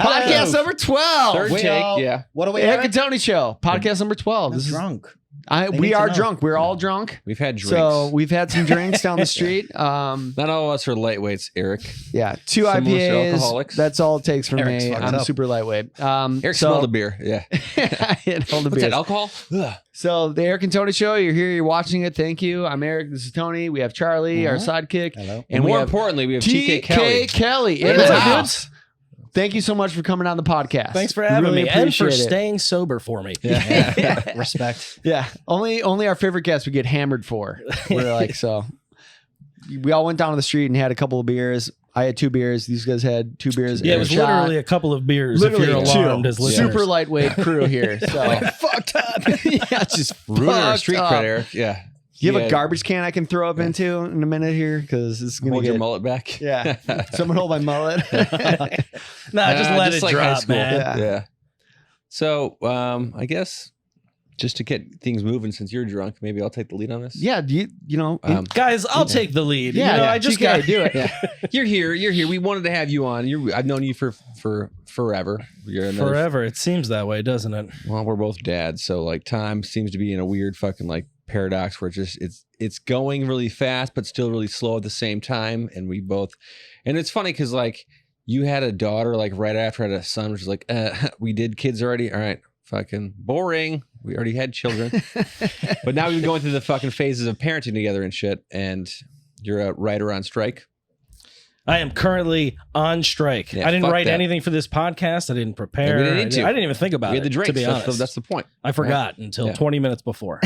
Podcast number 12. Third take, What are we Eric at? and Tony Show. Podcast number 12. I'm drunk. We are drunk. We're all drunk. We've had drinks. So we've had some drinks down the street. Not all of us are lightweights, Eric. Yeah, 2 Some of us are IPAs. alcoholics. That's all it takes for Eric's me. fucked I'm up. super lightweight. Eric smelled a beer. Yeah. I hit all the What's beers. that, alcohol? Ugh. So the Eric and Tony Show. You're here. You're watching it. Thank you. I'm Eric. This is Tony. We have Charlie, our sidekick. Hello. And More we have importantly, we have TK Kelly. Kelly in What's the up, house. Thank you so much for coming on the podcast. Thanks for having Really me and for appreciate it. staying sober for me. Yeah. Respect. Yeah, only our favorite guests we get hammered for. We're like, so we all went down to the street and had a couple of beers. I had 2 beers. These guys had 2 beers. Yeah, it and was a shot. literally a couple of beers. Literally if you're alarmed 2. as listeners. Super lightweight crew here. So Fucked up. yeah, just Ruining our fucked street up. cred, Eric. Yeah. You have Yeah. a garbage can I can throw up into in a minute here because it's gonna Hold get your mullet back. Yeah, someone hold my mullet. Nah, just let just it like high drop, school. man. Yeah. So, I guess just to get things moving, since you're drunk, maybe I'll take the lead on this. Yeah, you know. Guys, I'll take the lead. Yeah, you know, yeah. I just TK, got to do it. You're here. We wanted to have you on. I've known you for forever. You're another- forever. It seems that way, doesn't it? Well, we're both dads, so like time seems to be in a weird fucking like paradox where it's going really fast but still really slow at the same time. And we both, and it's funny because like you had a daughter like right after I had a son, which is like we did kids already. All right, fucking boring. We already had children, but now we've been going through the fucking phases of parenting together and shit. And you're a writer on strike. I am currently on strike. Yeah, I didn't fuck write that. anything for this podcast. I didn't prepare. We didn't need to. I didn't even think about We had the it, drinks. to be honest. That's the point. I forgot until Yeah. 20 minutes before.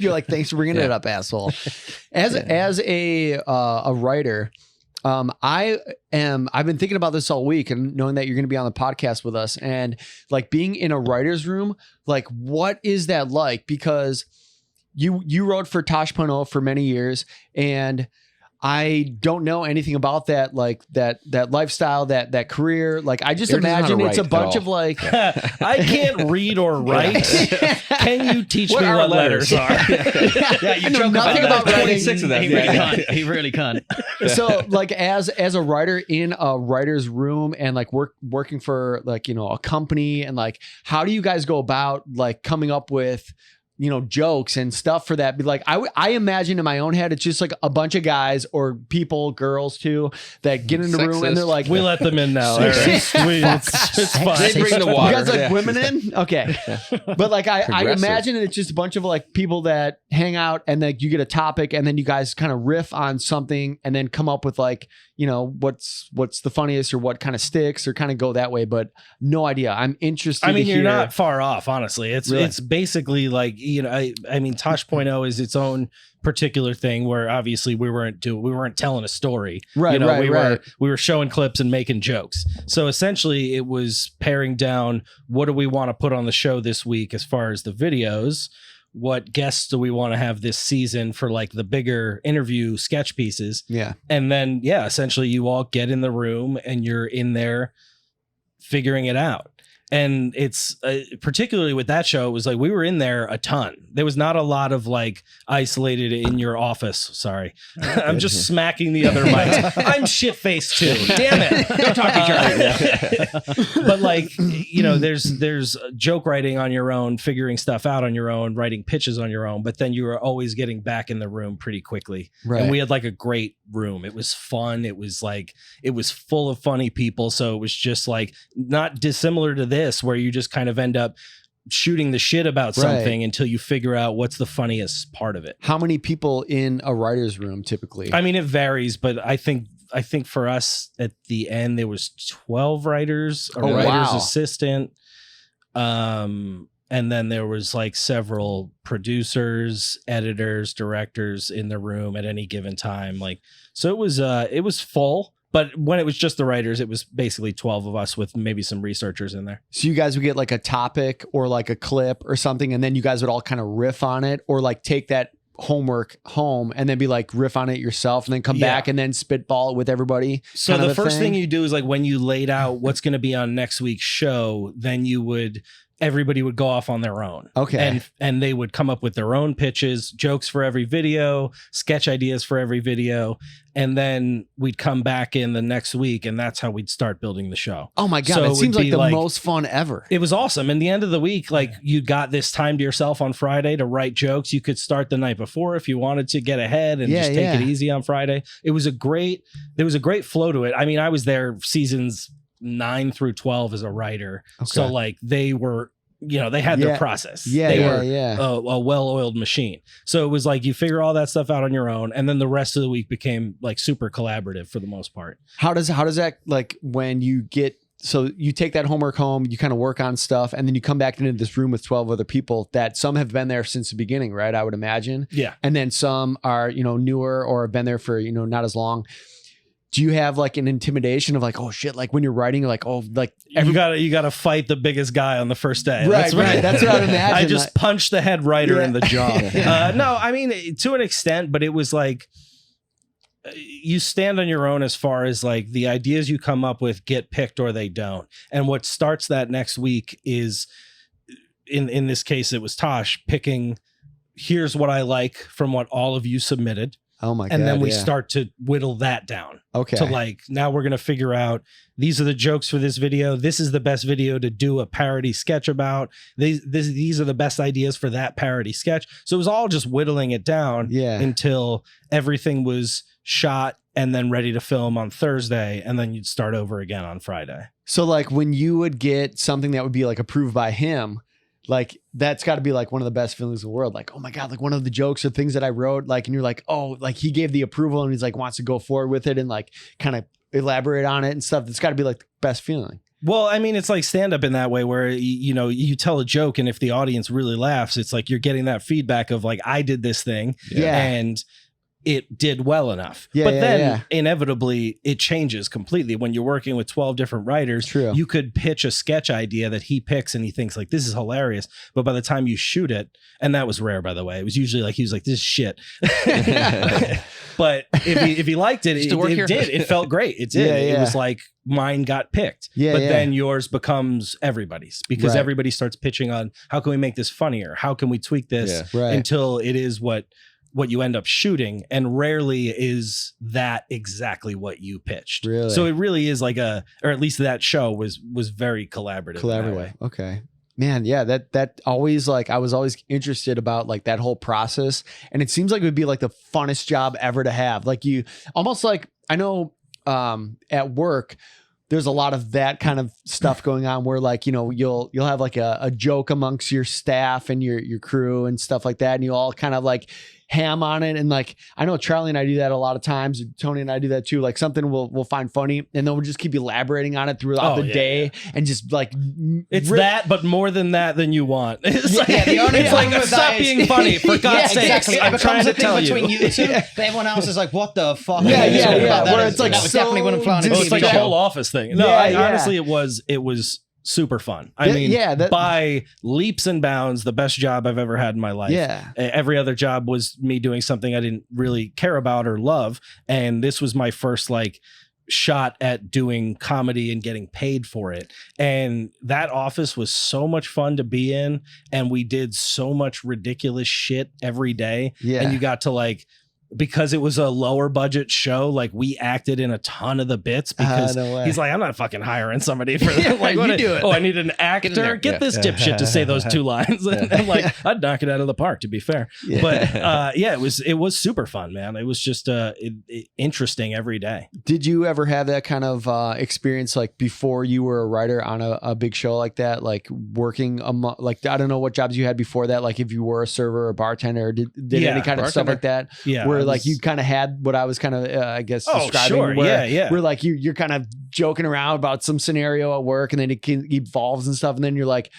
You're like, thanks for bringing it up, asshole. As a writer, I've been thinking about this all week and knowing that you're going to be on the podcast with us and like being in a writer's room, like what is that like? Because you wrote for Tosh.0 for many years and I don't know anything about that, like that lifestyle, that career. Like I just Eric doesn't know how imagine to it's a write at bunch all. of like, I can't read or write. Can you teach What me are what letters? letters are? Yeah, you I know joke nothing about about that. writing. 26 of them. He really Yeah. can't. He really can't. So like as a writer in a writer's room and like working for like, you know, a company and like, how do you guys go about like coming up with, you know, jokes and stuff for that? Be like, I imagine in my own head, it's just like a bunch of guys or people, girls too, that get in the room and they're like, We let them in now. Eric. It's fine. They bring the you water. guys like Yeah. women in? Okay. But like, I Progressive. imagine it's just a bunch of like people that hang out and then you get a topic and then you guys kind of riff on something and then come up with like, you know, what's the funniest or what kind of sticks or kind of go that way. But no idea. I'm interested I mean, to you're hear. not far off, honestly. It's basically like, you know, I mean, Tosh.0 is its own particular thing where obviously we weren't telling a story. Right, You know, right. we were showing clips and making jokes. So essentially it was paring down what do we want to put on the show this week as far as the videos. What guests do we want to have this season for like the bigger interview sketch pieces? Yeah. And then, yeah, essentially you all get in the room and you're in there figuring it out. And it's particularly with that show, it was like we were in there a ton. There was not a lot of like isolated in your office. Sorry, I'm just smacking the other mics. I'm shit faced too. Damn it! Don't talk to each other. But like, you know, there's joke writing on your own, figuring stuff out on your own, writing pitches on your own. But then you were always getting back in the room pretty quickly. Right. And we had like a great room. It was fun. It was full of funny people. So it was just like not dissimilar to this, where you just kind of end up shooting the shit about something until you figure out what's the funniest part of it. How many people in a writer's room typically? I mean, it varies, but I think for us at the end there was 12 writers, a writer's assistant, and then there was like several producers, editors, directors in the room at any given time. Like, so it was full. But when it was just the writers, it was basically 12 of us with maybe some researchers in there. So you guys would get like a topic or like a clip or something, and then you guys would all kind of riff on it or like take that homework home and then be like riff on it yourself and then come back and then spitball it with everybody. So the first thing you do is like when you laid out what's going to be on next week's show, then everybody would go off on their own. Okay. And they would come up with their own pitches, jokes for every video, sketch ideas for every video. and then we'd come back in the next week, and that's how we'd start building the show. Oh my God. So That it would seems like be the like- most fun ever. It was awesome. And the end of the week, like you got this time to yourself on Friday to write jokes. You could start the night before if you wanted to get ahead and just take it easy on Friday. There was a great flow to it. I mean, I was there seasons 9 through 12 as a writer. Okay. So like they were, they had their process. They were a well-oiled machine. So it was like you figure all that stuff out on your own, and then the rest of the week became like super collaborative for the most part. How does that, like, when you get, so you take that homework home, you kind of work on stuff, and then you come back into this room with 12 other people that some have been there since the beginning, right? I would imagine. Yeah. And then some are, newer or have been there for, not as long. Do you have like an intimidation of like, oh shit, like when you're writing, you're like, oh, like you gotta fight the biggest guy on the first day. Right, right. That's what I would imagine. I just punched the head writer in the jaw. Yeah. No, I mean, to an extent, but it was like you stand on your own as far as like the ideas you come up with get picked or they don't. And what starts that next week is, in this case, it was Tosh picking, here's what I like from what all of you submitted. Oh my God. And then we start to whittle that down. Okay. To like, now we're going to figure out, these are the jokes for this video. This is the best video to do a parody sketch about. These are the best ideas for that parody sketch. So it was all just whittling it down until everything was shot and then ready to film on Thursday. And then you'd start over again on Friday. So like when you would get something that would be like approved by him, like that's got to be like one of the best feelings in the world. Like, oh my God, like one of the jokes or things that I wrote, like, and you're like, oh, like he gave the approval and he's like wants to go forward with it and like kind of elaborate on it and stuff. That's got to be like the best feeling. Well, I mean, it's like stand up in that way where, you tell a joke and if the audience really laughs, it's like you're getting that feedback of like, I did this thing and it did well enough. But then inevitably it changes completely when you're working with 12 different writers. True. You could pitch a sketch idea that he picks and he thinks like, this is hilarious. But by the time you shoot it, and that was rare, by the way, it was usually like, he was like, this is shit. But if he liked it, it felt great. It did. It was like mine got picked. But then yours becomes everybody's because everybody starts pitching on how can we make this funnier? How can we tweak this until it is what you end up shooting, and rarely is that exactly what you pitched. Really? So it really is like or at least that show was very collaborative. Collaborative. Okay. Man, yeah, that always like I was always interested about like that whole process, and it seems like it would be like the funnest job ever to have. Like you almost like I know at work there's a lot of that kind of stuff going on where like, you'll have like a joke amongst your staff and your crew and stuff like that. And you all kind of like ham on it. And like, I know Charlie and I do that a lot of times. Tony and I do that too. Like something we'll find funny and then we'll just keep elaborating on it throughout the day and just like, it's that, but more than that than you want. It's like, stop being funny for God's sake. Exactly. I'm trying to tell between you two, but everyone else is like, what the fuck? Where it's like, that definitely wouldn't fly on a it's like TV a show. whole office thing. No, honestly, it was super fun. I mean, by leaps and bounds, the best job I've ever had in my life. Yeah. Every other job was me doing something I didn't really care about or love. And this was my first like shot at doing comedy and getting paid for it. And that office was so much fun to be in. And we did so much ridiculous shit every day. Yeah. And you got to like, because it was a lower budget show, like we acted in a ton of the bits because he's like, I'm not fucking hiring somebody for that. Like, you do it. Oh, I need an actor. Get this dipshit to say those 2 lines. And I'm like, I'd knock it out of the park, to be fair. Yeah. But it was super fun, man. It was just interesting every day. Did you ever have that kind of experience like before you were a writer on a big show like that? Like working like I don't know what jobs you had before that. Like if you were a server or bartender, did any kind of stuff like that? Yeah. Where like you kind of had what I was kind of I guess describing. Sure. Where like you're kind of joking around about some scenario at work and then it evolves and stuff, and then you're like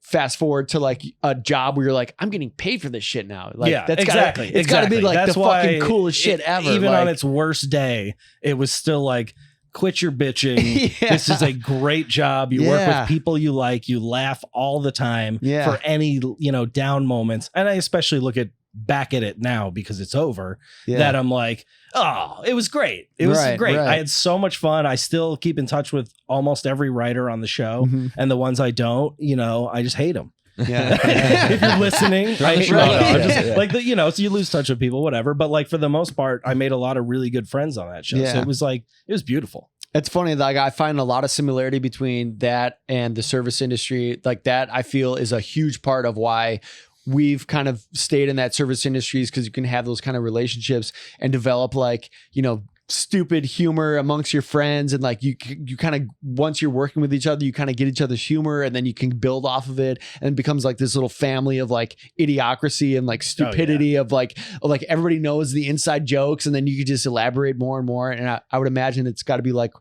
fast forward to like a job where you're like, I'm getting paid for this shit now. Like that's exactly. It's gotta be like that's the fucking coolest shit ever. Even like, on its worst day, it was still like, quit your bitching. This is a great job. You work with people you like. You laugh all the time for any down moments. And I especially look back at it now because it's over that I'm like, oh, it was great. It was great. I had so much fun. I still keep in touch with almost every writer on the show, and the ones I don't, I just hate them. Yeah. If you're listening, Right. I'm Yeah. just, like so you lose touch with people, whatever. But like for the most part, I made a lot of really good friends on that show. Yeah. So it was beautiful. It's funny, like I find a lot of similarity between that and the service industry. Like that, I feel is a huge part of why we've kind of stayed in that service industries, because you can have those kind of relationships and develop like, stupid humor amongst your friends, and like you kind of, once you're working with each other, you kind of get each other's humor, and then you can build off of it, and it becomes like this little family of like idiocracy and like stupidity of like everybody knows the inside jokes, and then you can just elaborate more and more. And I would imagine it's got to be like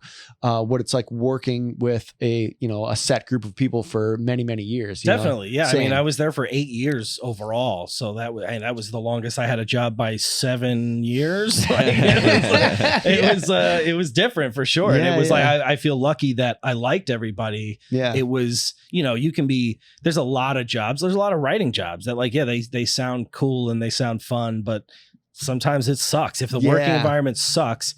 what it's like working with a set group of people for many years. Definitely. Yeah. Same. I mean, I was there for 8 years overall. So that was the longest I had a job by 7 years. It was different for sure. And it was like, I feel lucky that I liked everybody. Yeah. It was, there's a lot of jobs. There's a lot of writing jobs that like, they sound cool and they sound fun, but sometimes it sucks. If the working environment sucks,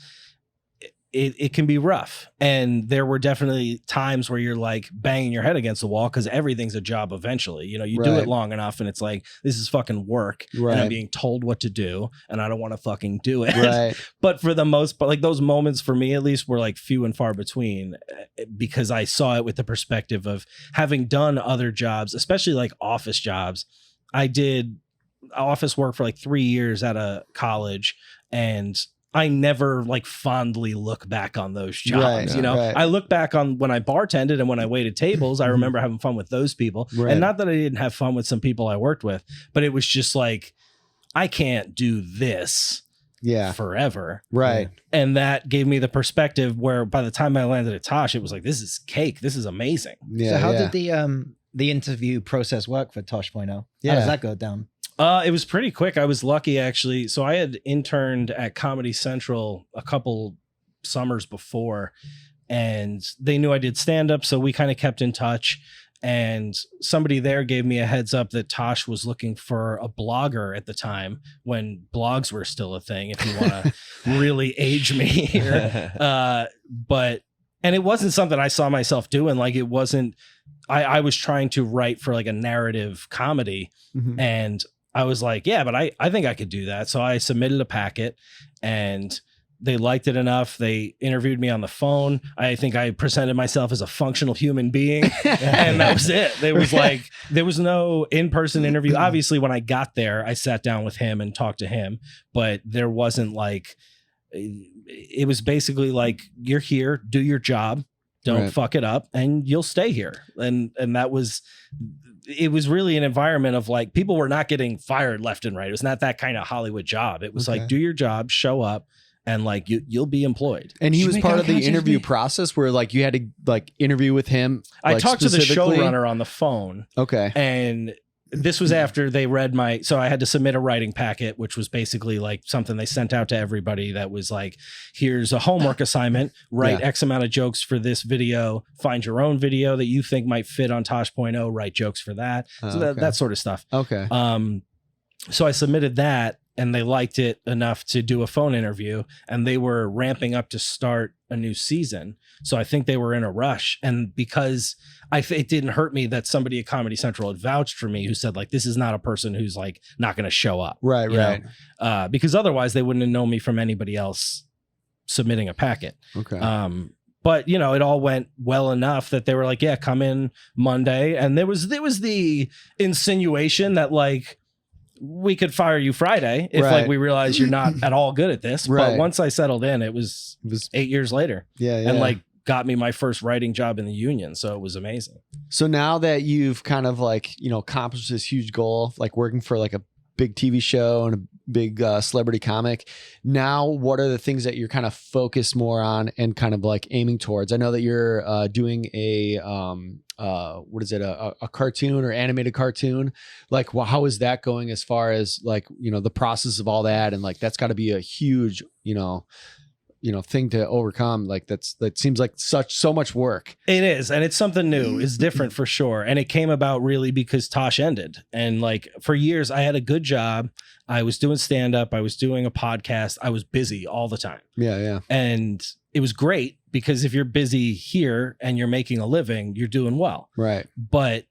it can be rough. And there were definitely times where you're like banging your head against the wall, because everything's a job eventually. You do it long enough and it's like, this is fucking work. And I'm being told what to do and I don't want to fucking do it. Right. But for the most part, like those moments for me at least were like few and far between, because I saw it with the perspective of having done other jobs, especially like office jobs. I did office work for like 3 years out of college, and I never like fondly look back on those jobs. I look back on when I bartended and when I waited tables. I remember having fun with those people. And not that I didn't have fun with some people I worked with, but it was just like, I can't do this forever. Right. And that gave me the perspective where by the time I landed at Tosh, it was like, this is cake. This is amazing. Yeah. So how did the interview process work for Tosh.0? How does that go down? It was pretty quick. I was lucky actually. So I had interned at Comedy Central a couple summers before, and they knew I did stand up. So we kind of kept in touch, and somebody there gave me a heads up that Tosh was looking for a blogger at the time when blogs were still a thing, if you want to really age me here. And it wasn't something I saw myself doing. Like it wasn't, I was trying to write for like a narrative comedy, and I was like, yeah, but I think I could do that. So I submitted a packet and they liked it enough. They interviewed me on the phone. I think I presented myself as a functional human being, and that was it. There was no in-person interview. Obviously, when I got there, I sat down with him and talked to him, but there wasn't like, it was basically like, you're here, do your job, don't fuck it up, and you'll stay here. And that was, it was really an environment of like, people were not getting fired left and right. It was not that kind of Hollywood job. It was like, do your job, show up, and like you'll be employed. And he was part of the interview process where like you had to like interview with him. I talked to the showrunner on the phone. Okay. And this was after they read so I had to submit a writing packet, which was basically like something they sent out to everybody that was like, here's a homework assignment, write X amount of jokes for this video, find your own video that you think might fit on Tosh.0, write jokes for that. So that sort of stuff. Okay. So I submitted that, and they liked it enough to do a phone interview, and they were ramping up to start a new season. So I think they were in a rush. And because it didn't hurt me that somebody at Comedy Central had vouched for me, who said like, this is not a person who's like not going to show up. Right. Because otherwise they wouldn't have known me from anybody else submitting a packet. Okay. But it all went well enough that they were like, yeah, come in Monday. And there was the insinuation that like, we could fire you Friday if like we realize you're not at all good at this. But once I settled in, it was 8 years later. And like got me my first writing job in the union. So it was amazing. So now that you've kind of like, accomplished this huge goal, like working for like a big TV show and a big celebrity comic, now what are the things that you're kind of focused more on and kind of like aiming towards? I know that you're doing a what is it, a cartoon or animated cartoon? Like, well, how is that going as far as like, the process of all that? And like, that's got to be a huge, thing to overcome. Like that seems like so much work. It is. And it's something new. It's different for sure. And it came about really because Tosh ended. And like for years I had a good job. I was doing stand-up. I was doing a podcast. I was busy all the time. Yeah. And it was great because if you're busy here and you're making a living, you're doing well. Right. But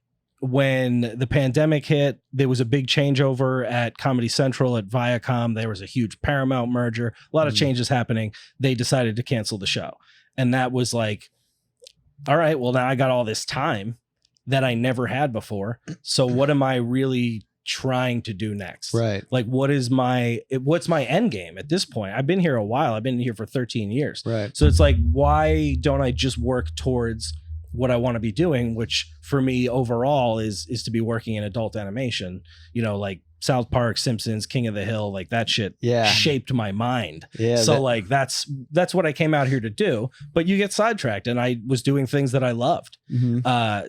when the pandemic hit, there was a big changeover at Comedy Central at Viacom. There was a huge Paramount merger, a lot of changes happening. They decided to cancel the show. And that was like, all right, well, now I got all this time that I never had before. So what am I really trying to do next? Right. Like, what's my end game at this point? I've been here a while. I've been here for 13 years. Right. So it's like, why don't I just work towards what I want to be doing, which for me overall is to be working in adult animation, you know, like South Park, Simpsons, King of the Hill, like that shit shaped my mind. Yeah. So like that's what I came out here to do, but you get sidetracked, and I was doing things that I loved.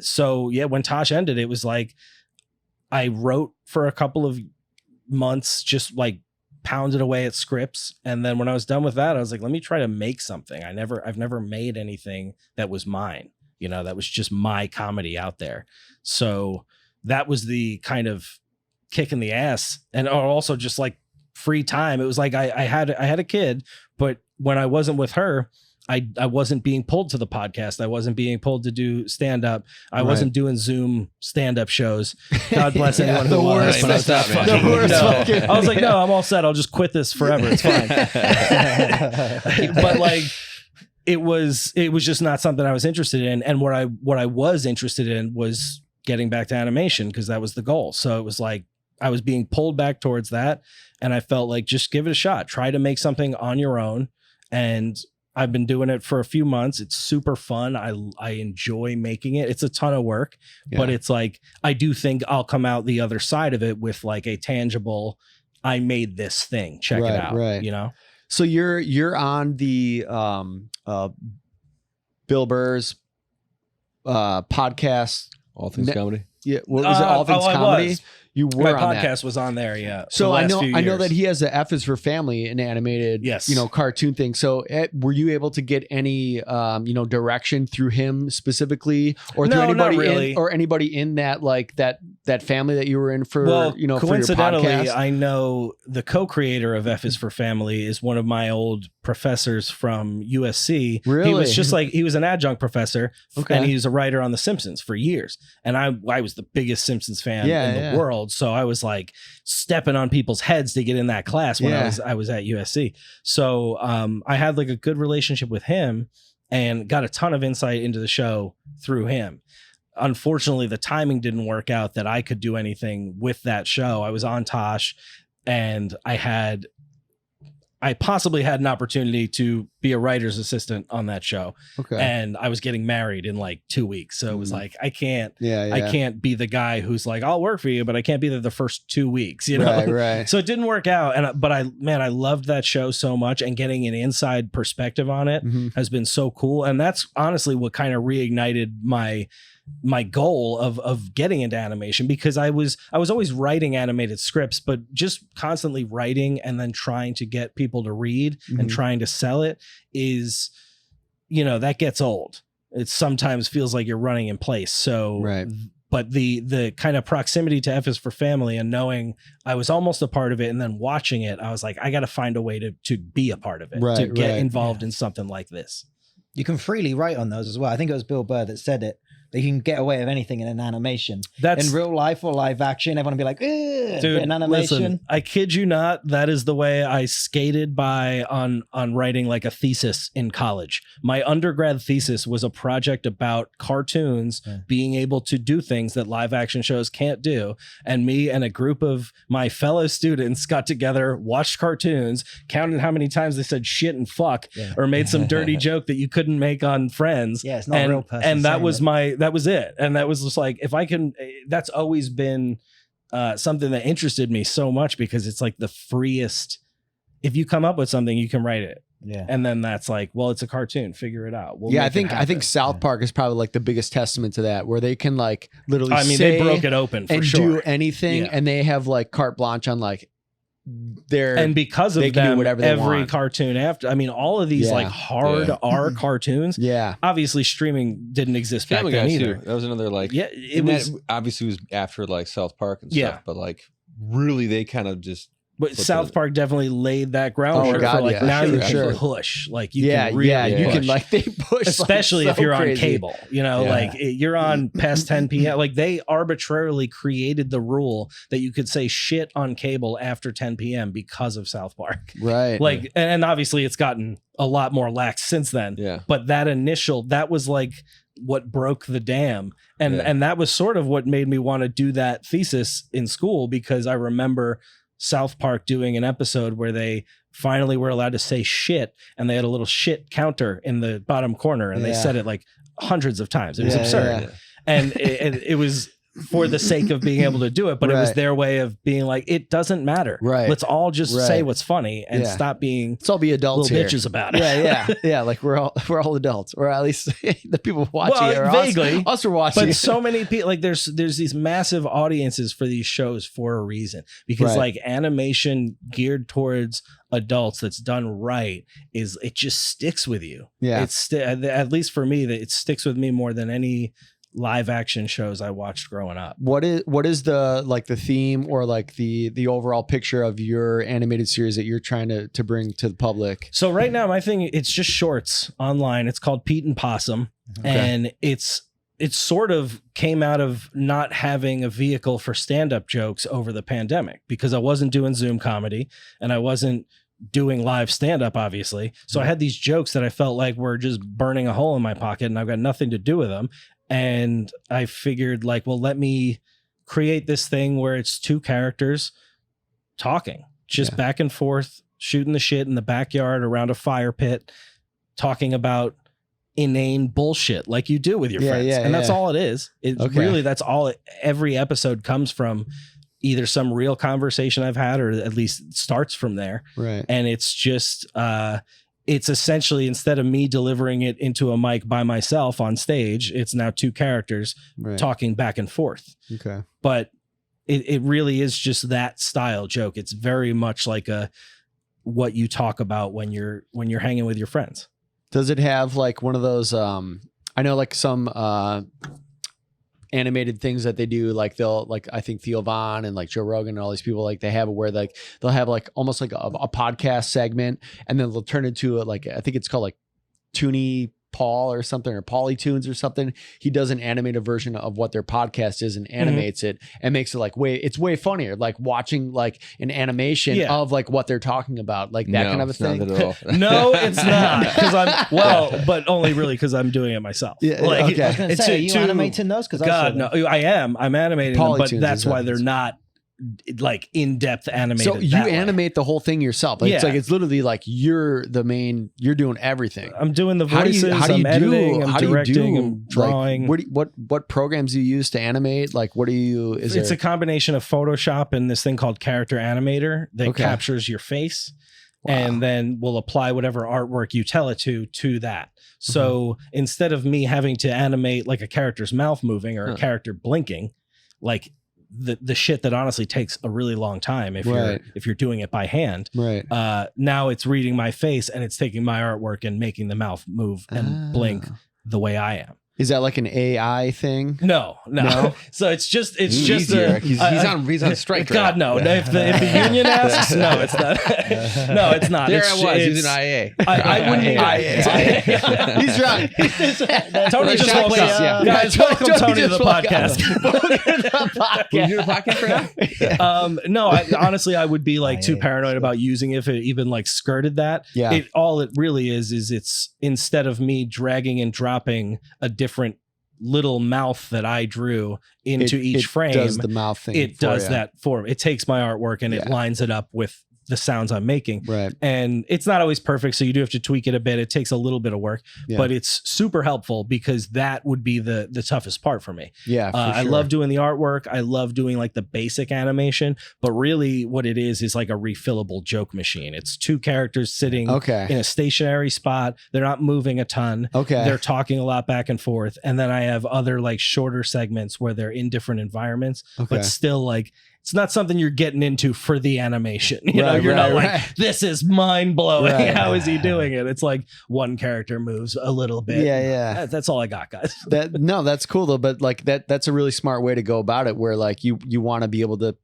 So yeah, when Tosh ended, it was like I wrote for a couple of months, just like pounded away at scripts. And then when I was done with that, I was like, let me try to make something. I've never made anything that was mine. You know, that was just my comedy out there. So that was the kind of kick in the ass, and also just like free time. It was like I had a kid, but when I wasn't with her, I wasn't being pulled to the podcast. I wasn't being pulled to do stand up. I wasn't doing Zoom stand up shows. God bless anyone who was. But I was not fucking, I was like, no, I'm all set. I'll just quit this forever. It's fine. But like, it was just not something I was interested in. And what I was interested in was getting back to animation, because that was the goal. So it was like I was being pulled back towards that, and I felt like, just give it a shot. Try to make something on your own. And I've been doing it for a few months. It's super fun. I enjoy making it. It's a ton of work, but it's like, I do think I'll come out the other side of it with like a tangible, I made this thing. Check it out. Right. You know? So you're on the Bill Burr's podcast. All Things Comedy. Yeah. What was it? All Things Comedy. You were my on podcast that. was on there, yeah. So I know that he has the F is for Family, an animated, cartoon thing. So were you able to get any direction through him specifically, or through anybody really. or anybody in that like that family that you were in for for your podcast? I know the co-creator of F is for Family is one of my old professors from USC. Really? He was just like, he was an adjunct professor, and he was a writer on The Simpsons for years. And I was the biggest Simpsons fan in the world. So I was like stepping on people's heads to get in that class when I was at USC. So I had like a good relationship with him and got a ton of insight into the show through him. Unfortunately, the timing didn't work out that I could do anything with that show. I was on Tosh, and I possibly had an opportunity to be a writer's assistant on that show. Okay. And I was getting married in like 2 weeks. So it was like, I can't be the guy who's like, I'll work for you, but I can't be there the first 2 weeks, you know? Right. So it didn't work out. But I loved that show so much, and getting an inside perspective on it has been so cool. And that's honestly what kind of reignited my goal of getting into animation, because I was always writing animated scripts, but just constantly writing and then trying to get people to read and trying to sell it is, that gets old. It sometimes feels like you're running in place. So, but the kind of proximity to F is for Family, and knowing I was almost a part of it, and then watching it, I was like, I got to find a way to be a part of it, to get involved in something like this. You can freely write on those as well. I think it was Bill Burr that said it. That you can get away with anything in an animation. That's in real life or live action. Everyone will be like, dude, in animation. Listen, I kid you not, that is the way I skated by on writing like a thesis in college. My undergrad thesis was a project about cartoons being able to do things that live action shows can't do. And me and a group of my fellow students got together, watched cartoons, counted how many times they said shit and fuck, or made some dirty joke that you couldn't make on Friends. Yeah, it's not a real person. And that was it. And that was just like, if I can, that's always been something that interested me so much, because it's like the freest. If you come up with something, you can write it. Yeah. And then that's like, well, it's a cartoon, figure it out. I think South Park is probably like the biggest testament to that, where they can like literally they broke it open for sure. Do anything, and they have like carte blanche on like and because of them, every cartoon after, all of these like hard R cartoons, obviously streaming didn't exist back then either. That was another like, it was obviously was after like South Park and stuff, but like really they kind of just But South Park definitely laid that groundwork for like now you can push, like you can really you push. can like they push, especially like, if you're crazy. on cable, you know, like you're on past 10 p.m. Like they arbitrarily created the rule that you could say shit on cable after 10 p.m. because of South Park, right? Like, and obviously it's gotten a lot more lax since then. Yeah, but that was like what broke the dam, and that was sort of what made me want to do that thesis in school, because I remember South Park doing an episode where they finally were allowed to say shit, and they had a little shit counter in the bottom corner, and they said it like hundreds of times. It was absurd. And it was for the sake of being able to do it, but it was their way of being like, it doesn't matter. Right. Let's all just say what's funny and stop being let's all be adults little here. bitches about it. Yeah. Like we're all adults, or at least the people watching it, or vaguely. Us are watching. But so many people, like there's these massive audiences for these shows for a reason, because like animation geared towards adults that's done right it just sticks with you. It's at least for me, that it sticks with me more than any live action shows I watched growing up. What is the like the theme, or like the overall picture of your animated series that you're trying to bring to the public? So right now my thing, it's just shorts online. It's called Pete and Possum, and it sort of came out of not having a vehicle for stand-up jokes over the pandemic, because I wasn't doing Zoom comedy and I wasn't doing live stand-up, obviously. So I had these jokes that I felt like were just burning a hole in my pocket, and I've got nothing to do with them. And I figured, like, well, let me create this thing where it's two characters talking, just back and forth, shooting the shit in the backyard around a fire pit, talking about inane bullshit like you do with your friends. And that's all it is. Really, that's all every episode comes from, either some real conversation I've had, or at least starts from there. Right. And it's just, it's essentially, instead of me delivering it into a mic by myself on stage, it's now two characters talking back and forth. Okay. But it really is just that style joke. It's very much like what you talk about when you're hanging with your friends. Does it have like one of those, I know like some animated things that they do, like they'll, like I think Theo Von and like Joe Rogan and all these people, like they have it where like they'll have like almost like a podcast segment, and then they'll turn into like, I think it's called like Toonie Paul or something, or Pauly Tunes or something. He does an animated version of what their podcast is and animates it and makes it like it's way funnier, like watching like an animation of like what they're talking about, like that kind of a thing. No, it's not, because but only really because I'm doing it myself. I was gonna say, are you animating those? Because I'm animating them, but that's why they're not like in-depth animated. So you animate the whole thing yourself. Like, it's literally like you're doing everything. I'm doing the voices, I'm editing, I'm directing, I'm drawing. Like, what programs do you use to animate? Like, what do you, it's a combination of Photoshop and this thing called Character Animator that captures your face. Wow. And then we'll apply whatever artwork you tell it to that. So instead of me having to animate like a character's mouth moving or a character blinking, like the shit that honestly takes a really long time if you're doing it by hand. Right. Now it's reading my face and it's taking my artwork and making the mouth move and blink the way I am. Is that like an AI thing? No. So it's just he's on strike. God, no. If the union asks, no, it's not. No, it's not. There it's using IA. I wouldn't need IA. He's drunk. Tony just woke up. Guys, welcome Tony to the podcast. Will you do the podcast for now? No, honestly, I would be like too paranoid about using it if it even like skirted that. Yeah. All it really is it's instead of me dragging and dropping a different little mouth that I drew into each frame, does the mouth thing. It does that for me. It takes my artwork and it lines it up with the sounds I'm making. Right. And it's not always perfect, so you do have to tweak it a bit. It takes a little bit of work, but it's super helpful because that would be the toughest part for me. Yeah. For sure. I love doing the artwork. I love doing like the basic animation, but really what it is like a refillable joke machine. It's two characters sitting in a stationary spot. They're not moving a ton. They're talking a lot back and forth. And then I have other like shorter segments where they're in different environments, but still like, it's not something you're getting into for the animation. You know, you're not like, this is mind blowing. How is he doing it? It's like one character moves a little bit. Yeah. That's all I got, guys. That's cool though. But like that's a really smart way to go about it, where like you want to be able to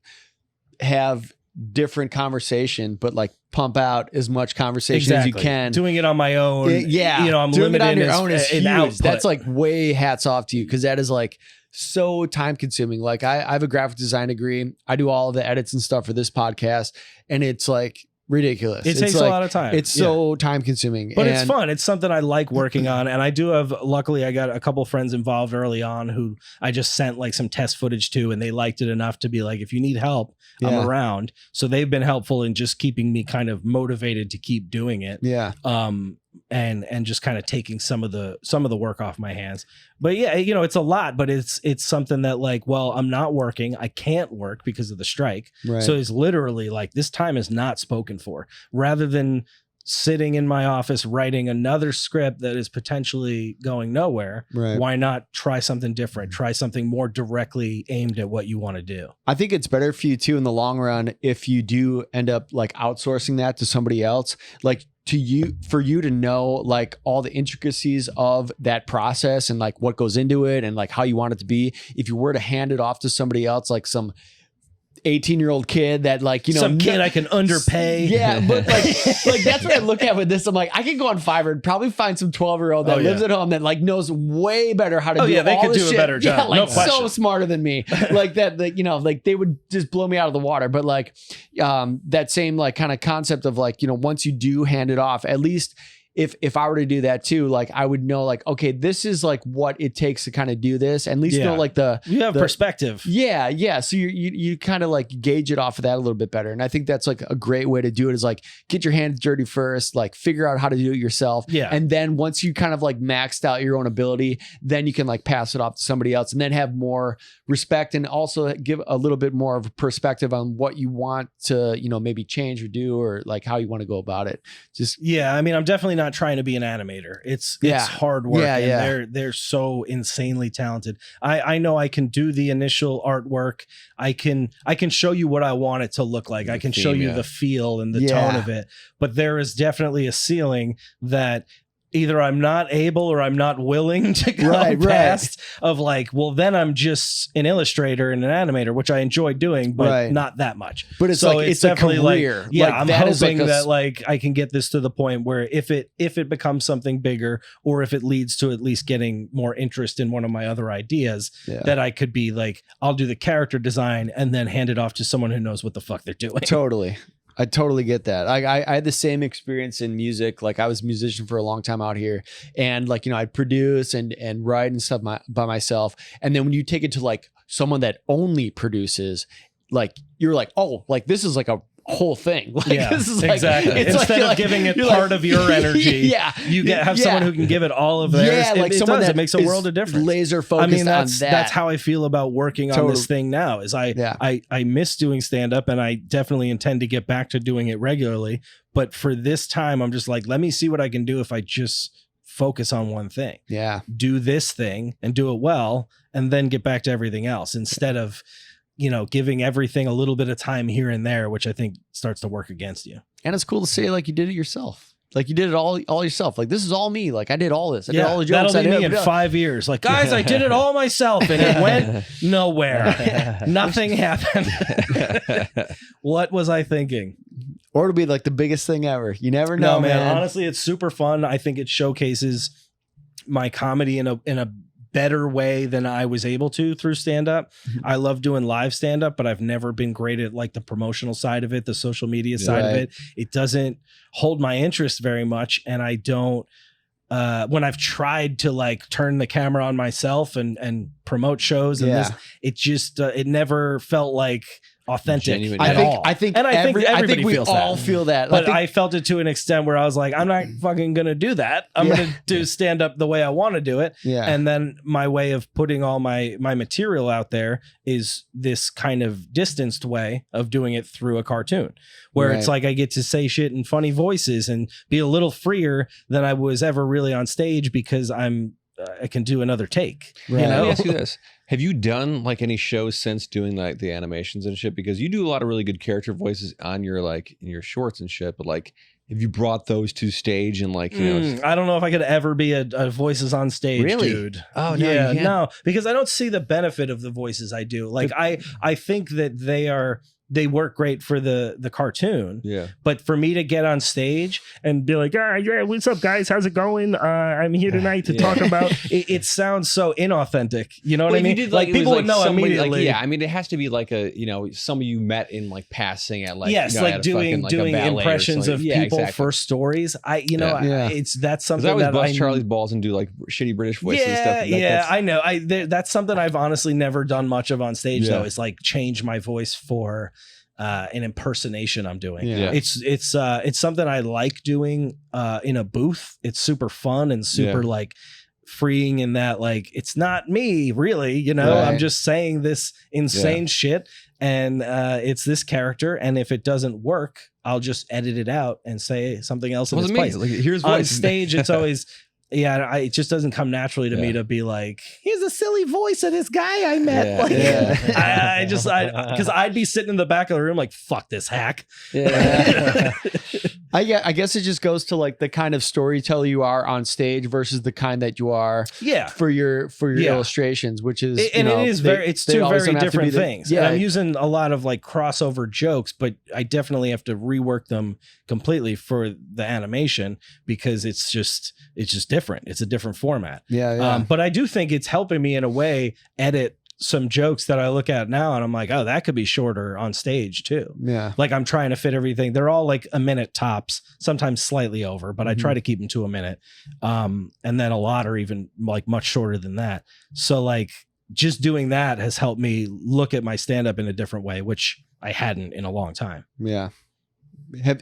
have different conversation, but like pump out as much conversation as you can. Doing it on my own. I'm doing it limited on your own is huge. output. That's like way hats off to you, because that is like so time consuming. Like I have a graphic design degree. I do all of the edits and stuff for this podcast, and it's like ridiculous. It takes like, a lot of time. It's so time consuming, but it's fun. It's something I like working on. And I do have, luckily I got a couple friends involved early on who I just sent like some test footage to, and they liked it enough to be like, if you need help, I'm around. So they've been helpful in just keeping me kind of motivated to keep doing it. Yeah. And just kind of taking some of the work off my hands. But yeah, it's a lot, but it's something that like, well, I'm not working. I can't work because of the strike. Right. So it's literally like, this time is not spoken for. Rather than sitting in my office writing another script that is potentially going nowhere, why not try something different? Try something more directly aimed at what you want to do. I think it's better for you too in the long run if you do end up like outsourcing that to somebody else, like for you to know like all the intricacies of that process and like what goes into it and like how you want it to be. If you were to hand it off to somebody else, like some 18-year-old kid that like, some kid I can underpay. Yeah. But like that's what I look at with this. I'm like, I can go on Fiverr and probably find some 12-year-old that lives at home that like knows way better how to do they all could this do shit. a better job. Yeah, like no question. so smarter than me. Like that, like, like they would just blow me out of the water. But like that same like kind of concept of like, once you do hand it off, at least if I were to do that too, like I would know like, okay, this is like what it takes to kind of do this, and at least know like you have perspective. Yeah. So you kind of like gauge it off of that a little bit better. And I think that's like a great way to do it, is like get your hands dirty first, like figure out how to do it yourself. Yeah. And then once you kind of like maxed out your own ability, then you can like pass it off to somebody else and then have more respect, and also give a little bit more of a perspective on what you want to, maybe change or do, or like how you want to go about it. I mean, I'm definitely not trying to be an animator. It's hard work. And they're so insanely talented. I know I can do the initial artwork. I can show you what I want it to look like. I can show you the feel and the tone of it. But there is definitely a ceiling that either I'm not able or I'm not willing to go past of like, well, then I'm just an illustrator and an animator, which I enjoy doing, but not that much. But it's like, it's definitely a career. Like, I'm hoping that like I can get this to the point where if it becomes something bigger, or if it leads to at least getting more interest in one of my other ideas, that I could be like, I'll do the character design and then hand it off to someone who knows what the fuck they're doing. Totally. I totally get that. I had the same experience in music. Like I was a musician for a long time out here, and like, I'd produce and write and stuff by myself. And then when you take it to like someone that only produces, like you're like, oh, like this is like a whole thing. Like, this is like, exactly. Instead of giving it part of your energy, you have someone who can give it all of theirs. Yeah, like someone that makes a world of difference. Laser focused on that. That's how I feel about working on this thing now. Is I miss doing stand up, and I definitely intend to get back to doing it regularly. But for this time, I'm just like, let me see what I can do if I just focus on one thing. Yeah, do this thing and do it well, and then get back to everything else instead of giving everything a little bit of time here and there, which I think starts to work against you. And it's cool to say like you did it yourself. Like you did it all yourself. Like this is all me. Like I did all this. I did all the jokes. That'll be me in 5 years. Like, guys, I did it all myself, and it went nowhere. Nothing happened. What was I thinking? Or it'll be like the biggest thing ever. You never know, man. Honestly, it's super fun. I think it showcases my comedy in a better way than I was able to through stand-up. I love doing live stand-up, but I've never been great at like the promotional side of it, the social media side of it. It doesn't hold my interest very much, and I don't when I've tried to like turn the camera on myself and promote shows and this, it just it never felt like authentic at all. I think we all feel that. But I felt it to an extent where I was like, I'm not fucking gonna do that. I'm gonna do stand up the way I want to do it. Yeah. And then my way of putting all my material out there is this kind of distanced way of doing it through a cartoon, where it's like I get to say shit in funny voices and be a little freer than I was ever really on stage, because I can do another take. Right. Let me ask you this. Have you done like any shows since doing like the animations and shit? Because you do a lot of really good character voices on your like in your shorts and shit, but like have you brought those to stage and like, I don't know if I could ever be a voices on stage, dude. Oh no, no, because I don't see the benefit of the voices I do. Like I think that they are they work great for the cartoon. Yeah. But for me to get on stage and be like, yeah, what's up, guys? How's it going? I'm here tonight to talk about it. Sounds so inauthentic. You know what I mean? Did, like people would know immediately. Like, I mean, it has to be like a, somebody you met in like passing at like, like doing impressions of people for stories. That's something I always that bust Charlie's balls and do like shitty British voices and stuff. I know. That's something I've honestly never done much of on stage though. Is like change my voice for an impersonation I'm doing. It's something I like doing in a booth. It's super fun and super like freeing in that like it's not me really, I'm just saying this insane shit and it's this character, and if it doesn't work I'll just edit it out and say something else in its place. Like, here's on stage it's always it just doesn't come naturally to me to be like, here's a silly voice of this guy I met. Because I'd be sitting in the back of the room like, fuck this hack. I guess it just goes to like the kind of storyteller you are on stage versus the kind that you are for your illustrations, which is it's two very different things. Yeah, I'm using a lot of like crossover jokes, but I definitely have to rework them completely for the animation because it's just different. It's a different format. But I do think it's helping me in a way edit some jokes that I look at now and I'm like, oh, that could be shorter on stage too. Like I'm trying to fit everything. They're all like a minute tops, sometimes slightly over, but I try to keep them to a minute. And then a lot are even like much shorter than that. So like just doing that has helped me look at my stand-up in a different way, which I hadn't in a long time.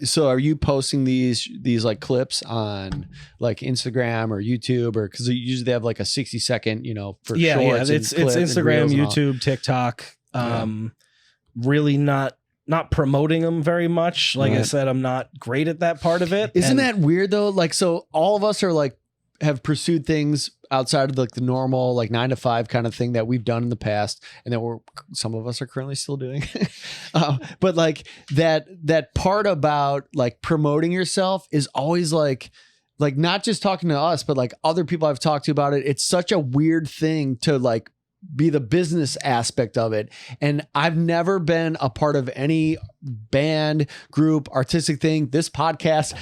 So are you posting these like clips on like Instagram or YouTube, or because usually they have like a 60-second, for shorts? It's Instagram, YouTube, TikTok. Really not promoting them very much. Like I said, I'm not great at that part of it. Isn't that weird though? Like, so all of us are like have pursued things outside of like the normal like 9 to 5 kind of thing that we've done in the past, and that some of us are currently still doing. But like that part about like promoting yourself is always like not just talking to us, but like other people I've talked to about it. It's such a weird thing to like be the business aspect of it. And I've never been a part of any band, group, artistic thing. This podcast,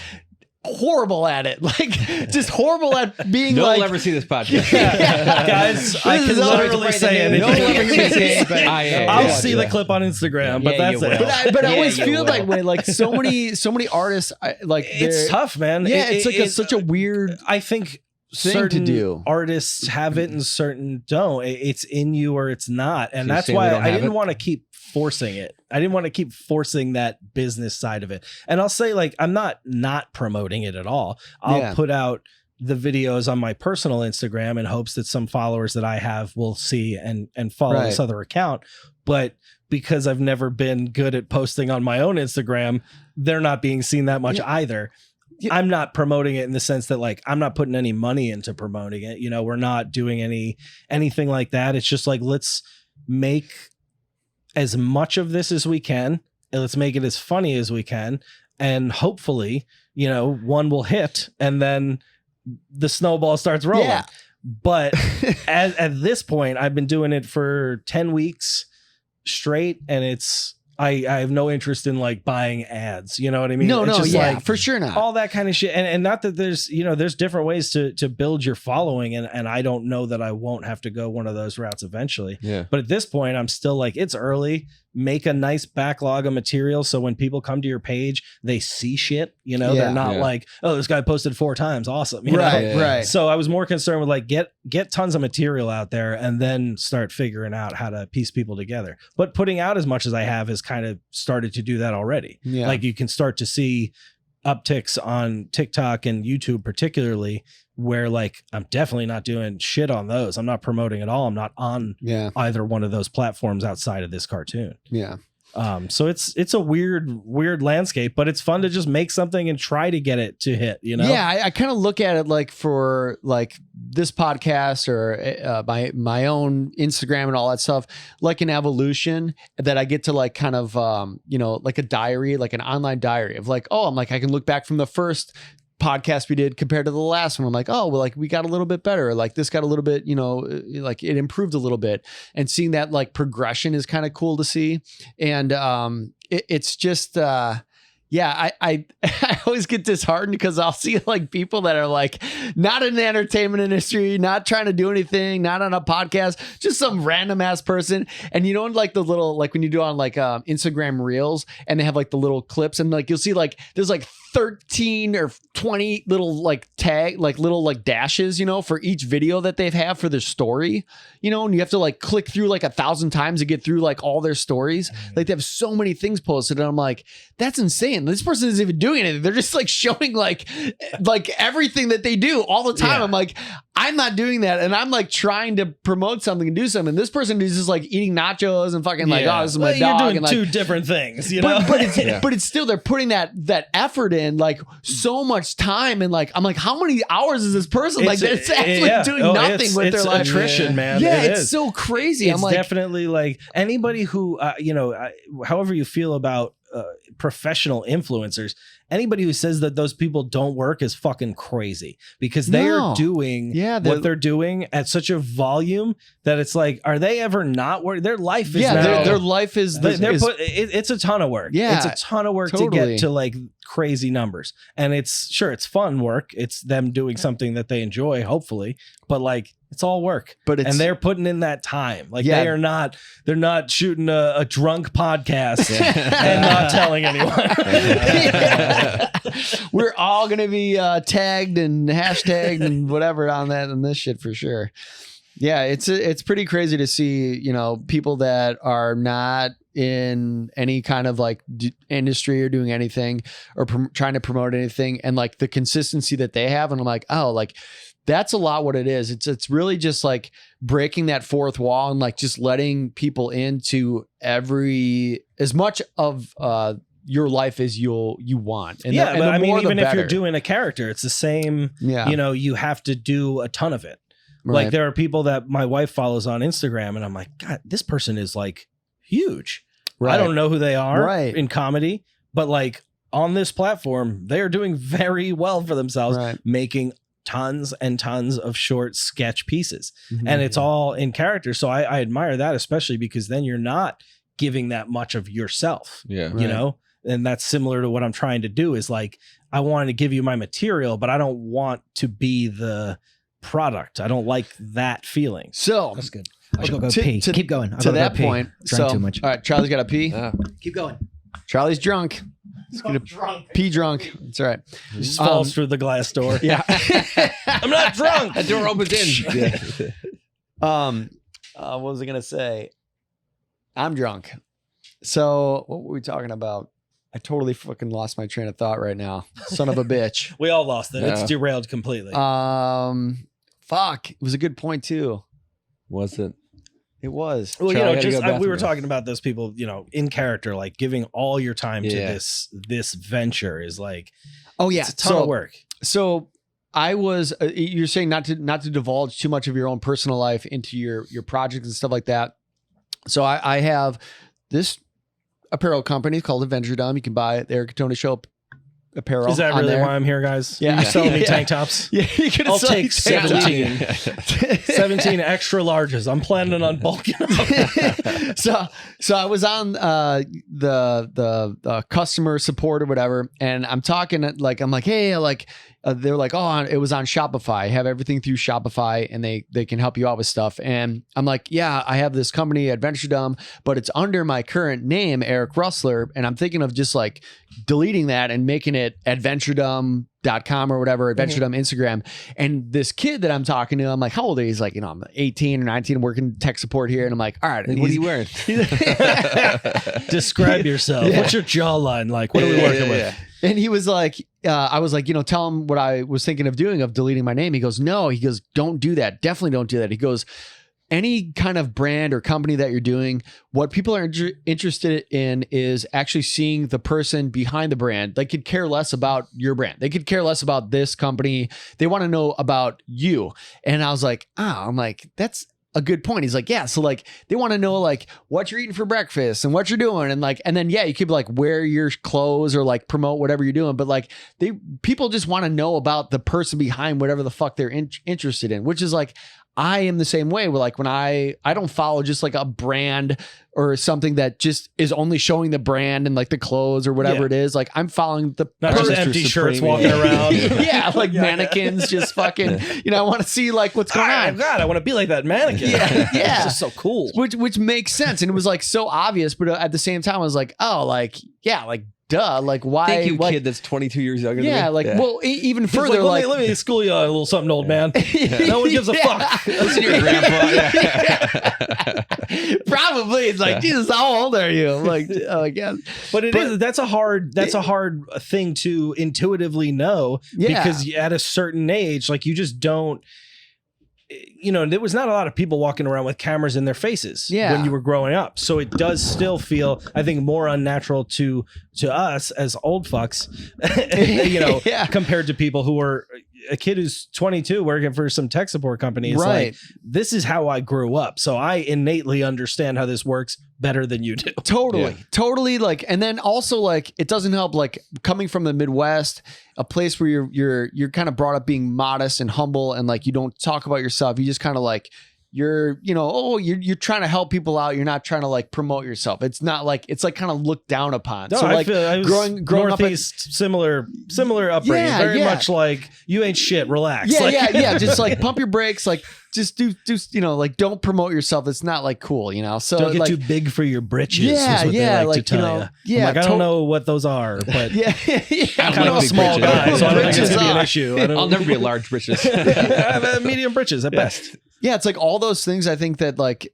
horrible at it, like just horrible at being no like. One will ever see this podcast. Guys, I can literally say anything. No one will ever see it. I'll see the clip on Instagram, but that's it. But I always feel that way. Like so many artists, like it's tough, man. Yeah, it's such a weird. I think thing certain to do. Artists have it and certain don't. It's in you or it's not, and that's why I didn't want to keep forcing it. I didn't want to keep forcing that business side of it. And I'll say, like, I'm not promoting it at all. I'll put out the videos on my personal Instagram in hopes that some followers that I have will see and follow this other account. But because I've never been good at posting on my own Instagram, they're not being seen that much either. I'm not promoting it in the sense that like I'm not putting any money into promoting it. We're not doing anything like that. It's just like, let's make as much of this as we can, and let's make it as funny as we can, and hopefully one will hit and then the snowball starts rolling. But at this point I've been doing it for 10 weeks straight, and I have no interest in like buying ads. You know what I mean? No, like, for sure not. All that kind of shit. And not that there's different ways to build your following. And I don't know that I won't have to go one of those routes eventually. But at this point, I'm still like, it's early. Make a nice backlog of material so when people come to your page, they see shit. They're not like, oh, this guy posted 4 times. Awesome. Right. So I was more concerned with like get tons of material out there and then start figuring out how to piece people together. But putting out as much as I have has kind of started to do that already. Like you can start to see upticks on TikTok and YouTube particularly, where like I'm definitely not doing shit on those. I'm not promoting at all. I'm not on either one of those platforms outside of this cartoon. So it's a weird landscape, but it's fun to just make something and try to get it to hit, I kind of look at it like for like this podcast or my own Instagram and all that stuff, like an evolution that I get to like kind of like a diary, like an online diary of like, oh, I'm like, I can look back from the first podcast we did compared to the last one. I'm like, oh, well, like we got a little bit better. Like this got a little bit, like it improved a little bit, and seeing that like progression is kind of cool to see. And it's just, yeah, I always get disheartened because I'll see like people that are like not in the entertainment industry, not trying to do anything, not on a podcast, just some random ass person. And you know, like the little, like when you do on like Instagram reels and they have like the little clips and like you'll see like there's like 13 or 20 little like little like dashes, you know, for each video that they've had for their story, you know, and you have to like click through like 1,000 times to get through like all their stories. Like they have so many things posted and I'm like, that's insane. This person isn't even doing anything. They're just like showing like everything that they do all the time. Yeah. I'm like, I'm not doing that. And I'm like trying to promote something and do something. And this person is just like eating nachos and fucking like, oh, this is my dog. You're doing and, like, two different things, you know? But it's still, they're putting that effort in like so much time. And like, I'm like, how many hours is this person? Like it's actually doing nothing with their life. Attrition, man. Yeah, it's so crazy. It's definitely like anybody who, you know, however you feel about professional influencers, anybody who says that those people don't work is fucking crazy because they are doing what they're doing at such a volume that it's like, are they ever not working? Their life is their life is it's a ton of work. Yeah, it's a ton of work to get to like crazy numbers. And it's fun work. It's them doing something that they enjoy, hopefully, but like it's all work. And they're putting in that time. Like they're not shooting a drunk podcast and not telling anyone. We're all gonna be tagged and hashtagged and whatever on that and this shit for sure. Yeah, it's pretty crazy to see, you know, people that are not in any kind of like industry or doing anything or trying to promote anything and like the consistency that they have. And I'm like, oh, like that's a lot what it is. It's really just like breaking that fourth wall and like just letting people into as much of your life as you want. And but I mean, even if you're doing a character, it's the same. Yeah. You know, you have to do a ton of it. Right. Like there are people that my wife follows on Instagram and I'm like, God, this person is like huge. Right. I don't know who they are in comedy, but like on this platform, they are doing very well for themselves, making tons and tons of short sketch pieces. Mm-hmm. And it's all in character. So I admire that, especially because then you're not giving that much of yourself, you know? And that's similar to what I'm trying to do is like, I wanted to give you my material, but I don't want to be the product. I don't like that feeling. So that's good. I'll go pee. Keep going. To that point. So, too much. All right, Charlie's got to pee. Keep going. Charlie's drunk. He's gonna pee drunk. That's right. He just falls through the glass door. Yeah. I'm not drunk. The door opens in. What was I gonna say? I'm drunk. So what were we talking about? I totally fucking lost my train of thought right now. Son of a bitch. We all lost it. It's derailed completely. Fuck. It was a good point too. Was it? It was. Well, you know, just we were talking about those people, you know, in character, like giving all your time to this venture is like, oh yeah, it's a ton of work. So I was, you're saying not to divulge too much of your own personal life into your projects and stuff like that. So I have this apparel company called Adventure.0. You can buy it there. Tony Show apparel. Is that really why I'm here, guys? Yeah. You're selling me tank tops? Yeah, you can. I'll take 17. 17 extra larges. I'm planning on bulking up. So I was on the customer support or whatever, and I'm talking like, I'm like, hey, like they're like, oh, it was on Shopify. I have everything through Shopify, and they can help you out with stuff. And I'm like, yeah, I have this company, Adventure.0, but it's under my current name, Eric Rustler, and I'm thinking of just like deleting that and making it Adventure.0.com or whatever, Adventure.0 Instagram. And this kid that I'm talking to, I'm like, how old are you? He's like, you know, I'm 18 or 19, working tech support here. And I'm like, all right. What are you wearing? Describe yourself. Yeah. What's your jawline like? What are we working with? And he was like, I was like, you know, tell him what I was thinking of doing, of deleting my name. He goes, no. He goes, don't do that. Definitely don't do that. He goes, any kind of brand or company that you're doing, what people are interested in is actually seeing the person behind the brand. They could care less about your brand. They could care less about this company. They want to know about you. And I was like, I'm like, that's a good point. He's like, yeah. So like, they want to know like what you're eating for breakfast and what you're doing. And like, and then, yeah, you could like wear your clothes or like promote whatever you're doing. But like people just want to know about the person behind whatever the fuck they're interested in, which is like, I am the same way. Where like when I don't follow just like a brand or something that just is only showing the brand and like the clothes or whatever it is. Like I'm following the not just empty shirts walking around. Yeah, like mannequins just fucking, I want to see like what's going on. God, I want to be like that mannequin. Yeah. It's just so cool. Which makes sense. And it was like so obvious, but at the same time I was like, oh, like, yeah, like duh, like why? Thank you, like, kid that's 22 years younger yeah, than me. like, well, even further, like, let me school you on a little something, old man. No one gives a fuck. Listen to your grandpa. Probably. It's like, Jesus, how old are you? I'm like, oh my God. But that's a hard thing to intuitively know, because at a certain age, like you just don't, there was not a lot of people walking around with cameras in their faces when you were growing up. So it does still feel, I think, more unnatural to us as old fucks, compared to people who are a kid who's 22 working for some tech support company. It's like, this is how I grew up. So I innately understand how this works better than you do. Totally. Like, and then also like, it doesn't help, like coming from the Midwest, a place where you're kind of brought up being modest and humble, and like, you don't talk about yourself. You just kind of like, you're trying to help people out. You're not trying to like promote yourself. It's not like, it's like kind of looked down upon. No, so like I growing Northeast, up similar upbringing, very much like you ain't shit. Relax. Yeah. Just like pump your brakes. Like just do, like don't promote yourself. It's not like cool, So don't get like, too big for your britches. Yeah. Is what they like to tell you. Yeah. I don't know what those are, but I'm kind of a small guy, so I don't think it's gonna be an issue. I'll never be a large britches. I have medium britches at best. Yeah, it's like all those things I think that like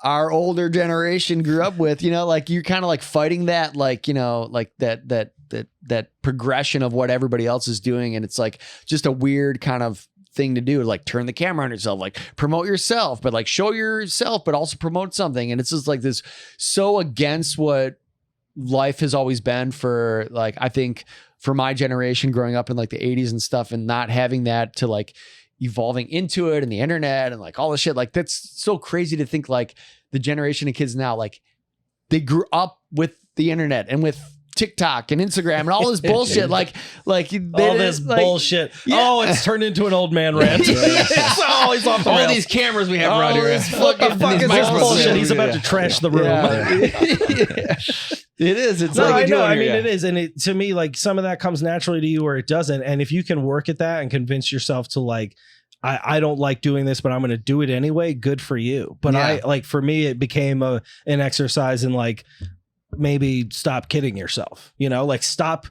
our older generation grew up with, like you're kind of like fighting that, like, like that progression of what everybody else is doing. And it's like just a weird kind of thing to do, like turn the camera on yourself, like promote yourself, but like show yourself, but also promote something. And it's just like this so against what life has always been for, like, I think for my generation growing up in like the 80s and stuff, and not having that to like evolving into it and the internet and like all this shit. Like that's so crazy to think like the generation of kids now, like they grew up with the internet and with TikTok and Instagram and all this bullshit. like all this bullshit. Yeah. Oh, it's turned into an old man rant. It's always off the rails. All these cameras we have around here. What the fuck is this bullshit? He's about to trash the room. It is. It's no, like I know. I mean, it is, and to me, like some of that comes naturally to you, or it doesn't. And if you can work at that and convince yourself to like, I don't like doing this, but I'm going to do it anyway. Good for you. But I like, for me, it became an exercise in like, maybe stop kidding yourself, like stop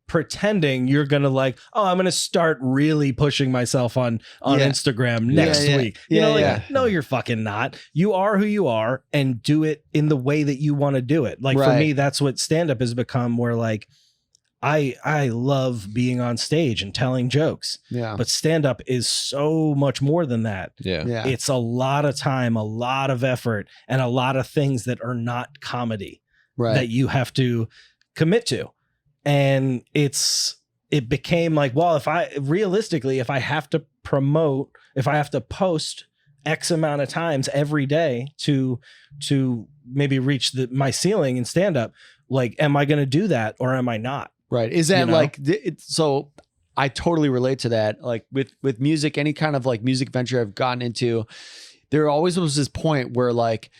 pretending you're going to like, oh, I'm going to start really pushing myself on Instagram next week. No, you're fucking not. You are who you are, and do it in the way that you want to do it. Like for me, that's what stand-up has become, where like, I love being on stage and telling jokes. Yeah. But stand-up is so much more than that. Yeah. It's a lot of time, a lot of effort, and a lot of things that are not comedy that you have to commit to. And it became like, well, if I have to promote, if I have to post X amount of times every day to maybe reach my ceiling in stand-up, like, am I going to do that or am I not? Right. Is that like, so I totally relate to that. Like with music, any kind of like music venture I've gotten into, there always was this point where like,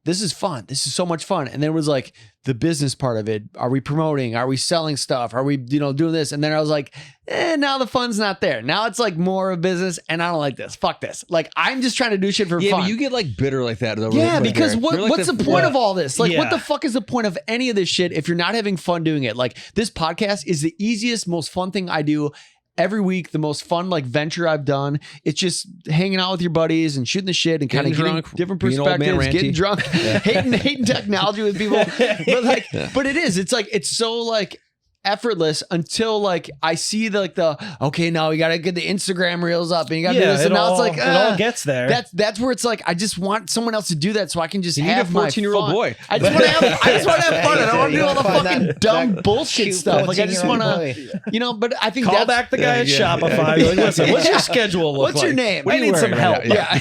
this is fun. This is so much fun. And then it was like the business part of it. Are we promoting? Are we selling stuff? Are we, doing this? And then I was like, now the fun's not there. Now it's like more of business, and I don't like this. Fuck this. Like, I'm just trying to do shit for fun. But you get like bitter like that. Yeah, because what's the point of all this? Like, what the fuck is the point of any of this shit if you're not having fun doing it? Like, this podcast is the easiest, most fun thing I do every week, the most fun like venture I've done. It's just hanging out with your buddies and shooting the shit and kind of getting different perspectives, getting drunk, hating technology with people. But it is. It's like, it's so like effortless until like I see okay, now you gotta get the Instagram reels up and you gotta do this, and now it's like it all gets there. That's where it's like, I just want someone else to do that so I can just have my 14-year-old boy. I just want to have fun. I don't want to do all the fucking dumb bullshit stuff. Like, I just want to, but I think call back the guy at Shopify. Like, listen, what's your schedule look What's like? your name? I need some help. Yeah.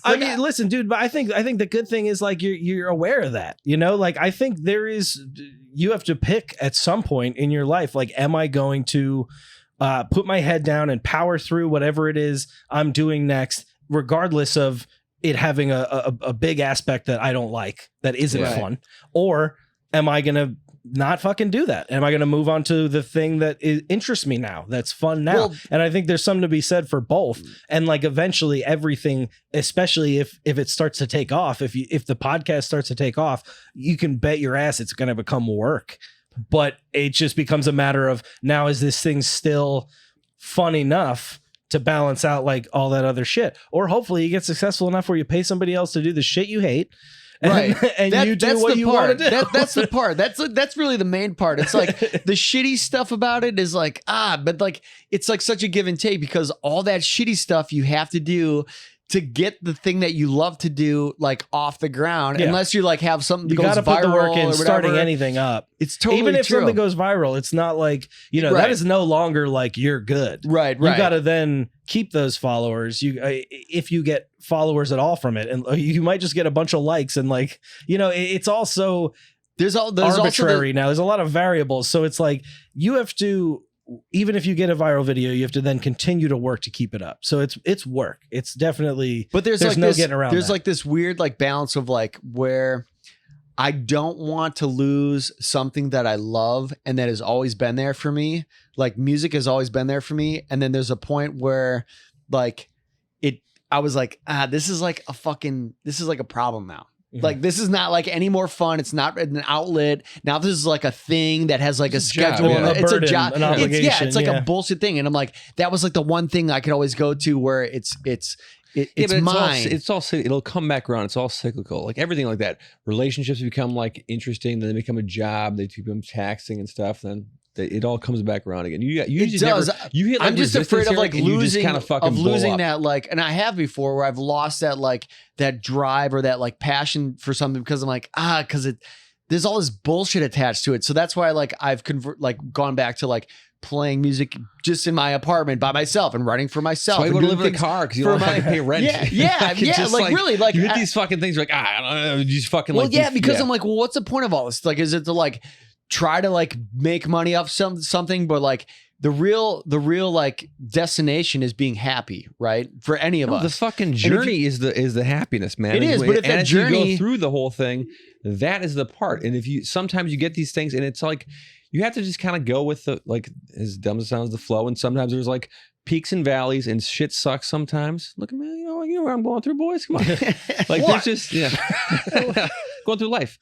I mean, listen, dude, but I think the good thing is like you're aware of that. Like, I think you have to pick at some point in your life, like, am I going to put my head down and power through whatever it is I'm doing next regardless of it having a big aspect that I don't like, that isn't fun? Or am I going to not fucking do that? Am I going to move on to the thing that interests me now, that's fun now? Well, and I think there's something to be said for both. And like eventually everything, especially if it starts to take off, if the podcast starts to take off, you can bet your ass it's going to become work. But it just becomes a matter of, now is this thing still fun enough to balance out like all that other shit? Or hopefully you get successful enough where you pay somebody else to do the shit you hate. And, and you do what you want to do. That's the part. That's really the main part. It's like the shitty stuff about it is like, but like, it's like such a give and take, because all that shitty stuff you have to do to get the thing that you love to do like off the ground, unless you like have something that goes viral. You got to put the work in starting anything up. It's totally even if true. something goes viral, it's not like, that is no longer like you're good. Right. You got to then keep those followers. If you get followers at all from it, and you might just get a bunch of likes, and like, it's also there's arbitrary now. There's a lot of variables, so it's like you have to. Even if you get a viral video, you have to then continue to work to keep it up. So it's work. It's definitely, but there's like no this, getting around. There's that. like this weird like balance of like where I don't want to lose something that I love and that has always been there for me. Like music has always been there for me. And then there's a point where like I was like, this is like a problem now. Like, this is not like any more fun. It's not an outlet. Now this is like a thing that has like a schedule. It's a job. An obligation. It's like a bullshit thing. And I'm like, that was like the one thing I could always go to where it's mine. It'll come back around. It's all cyclical. Like everything like that. Relationships become like interesting. Then they become a job. They become taxing and stuff. Then it all comes back around again. It does. I'm just afraid of like losing that, like, and I have before where I've lost that like that drive or that like passion for something because I'm like, because there's all this bullshit attached to it. So that's why like I've gone back to like playing music just in my apartment by myself and writing for myself. So you want to live in a car because you don't have to pay rent. Yeah. Like really, like you hit these fucking things. You're like, I don't know, you just fucking like. Well, yeah, because I'm like, well, what's the point of all this? Like, is it to like try to like make money off something, but like the real like destination is being happy, right? For any of us, the fucking journey is the happiness, man. It is, but if that journey, you go through the whole thing, that is the part. And if you sometimes you get these things, and it's like you have to just kind of go with the, like, as dumb as it sounds, the flow. And sometimes there's like peaks and valleys, and shit sucks sometimes. Look at me, you know what I'm going through, boys. Come on, like there's just going through life.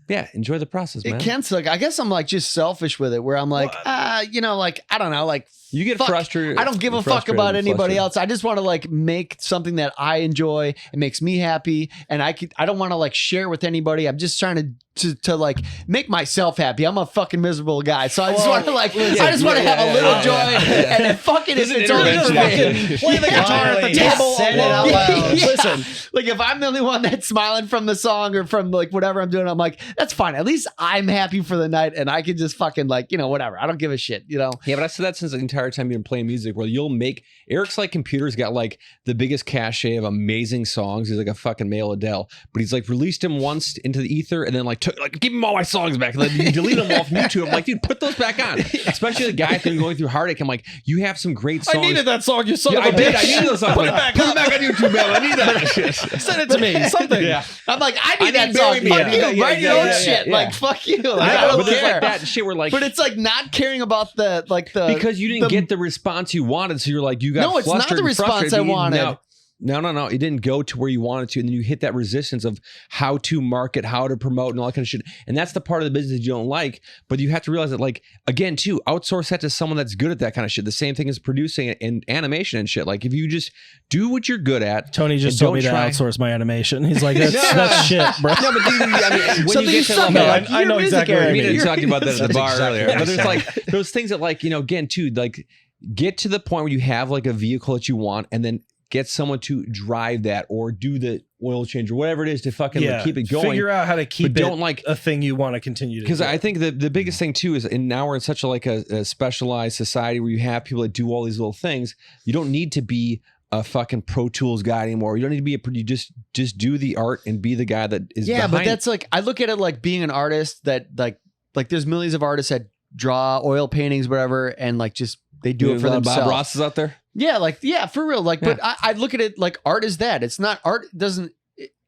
Yeah, enjoy the process, man. It can suck. I guess I'm like just selfish with it, where I'm like, like, I don't know, like you get frustrated. I don't give a fuck about anybody else. I just want to like make something that I enjoy. It makes me happy, and I don't want to like share with anybody. I'm just trying to like make myself happy. I'm a fucking miserable guy, so I just want to like, I just want to have a little joy, and then fucking it's only for me. Play the guitar at the table. Say it out loud. Listen, like if I'm the only one that's smiling from the song or from like whatever I'm doing, I'm like, that's fine. At least I'm happy for the night, and I can just fucking like, whatever. I don't give a shit, Yeah, but I said that since the entire time you've been playing music, where you'll make Eric's like computer's got like the biggest cachet of amazing songs. He's like a fucking male Adele, but he's like released him once into the ether and then like took like give him all my songs back. Like, you delete them off YouTube. I'm like, dude, put those back on. Especially the guy going through heartache. I'm like, you have some great songs. I needed that song. You son of a bitch. I needed those songs. Put it back on YouTube, man. I need that shit. Send it to me. Something. Yeah. I'm like, I need that song. Fuck you. Write your own shit. Like, fuck you. Like, I don't care. Like that shit. We're like, but it's like not caring about the because you didn't get the response you wanted, so you're like, you got no, it's not the response I wanted. No. It didn't go to where you wanted to. And then you hit that resistance of how to market, how to promote, and all that kind of shit. And that's the part of the business that you don't like. But you have to realize that, like, again, too, outsource that to someone that's good at that kind of shit. The same thing as producing and animation and shit. Like, if you just do what you're good at. Tony just told me to outsource my animation. He's like, that's shit, bro. No, but when you get to like, I know exactly what you mean. We talked about that at the bar earlier. But there's like those things that, like, again, too, like, get to the point where you have like a vehicle that you want, and then get someone to drive that or do the oil change or whatever it is to fucking like keep it going. Figure out how to keep don't like a thing you want to continue to do. Because I think the biggest thing too is, and now we're in such a specialized society where you have people that do all these little things. You don't need to be a fucking Pro Tools guy anymore. You don't need to be you just do the art and be the guy that is behind but that's like, I look at it like being an artist that like there's millions of artists that draw oil paintings, whatever, and like just they do it for themselves. Bob Ross is out there. Yeah, for real. Like, but I look at it like art is that. It's not art.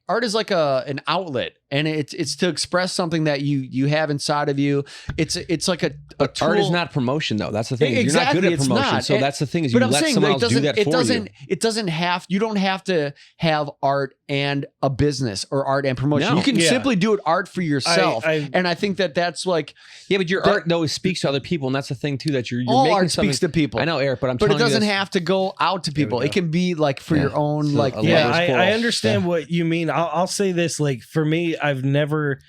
Art is like an outlet, and it's to express something that you have inside of you. It's like a tool. Art is not promotion, though. That's the thing. Exactly, you're not good at promotion, so that's the thing. Is you let someone else do that for you. It doesn't have. You don't have to have art and a business or art and promotion. No. You can simply do it art for yourself, and I think that's like but your art though speaks to other people, and that's the thing too. That you're all making art something. speaks to people. I know, Eric, but it doesn't have to go out to people. It can be like for your own So like. I understand what you mean. I'll say this, like for me, I've never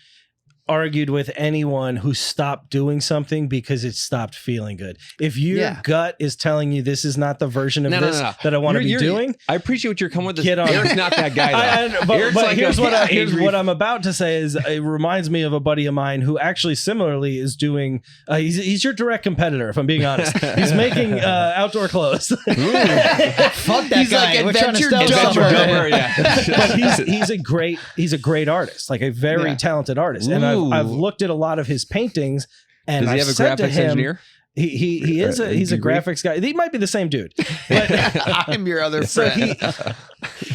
argued with anyone who stopped doing something because it stopped feeling good. If your gut is telling you this is not the version of that I want to be doing, I appreciate what you're coming with. Get on. Eric's not that guy. But here's what I'm about to say is it reminds me of a buddy of mine who actually similarly is doing. He's your direct competitor, if I'm being honest. He's making outdoor clothes. Fuck that guy. Like We're trying to Adventure sell Dumper. But he's a great artist, like a very talented artist, and I've looked at a lot of his paintings, and does he have a graphics engineer? He's a graphics guy. He might be the same dude. But I'm your other so friend.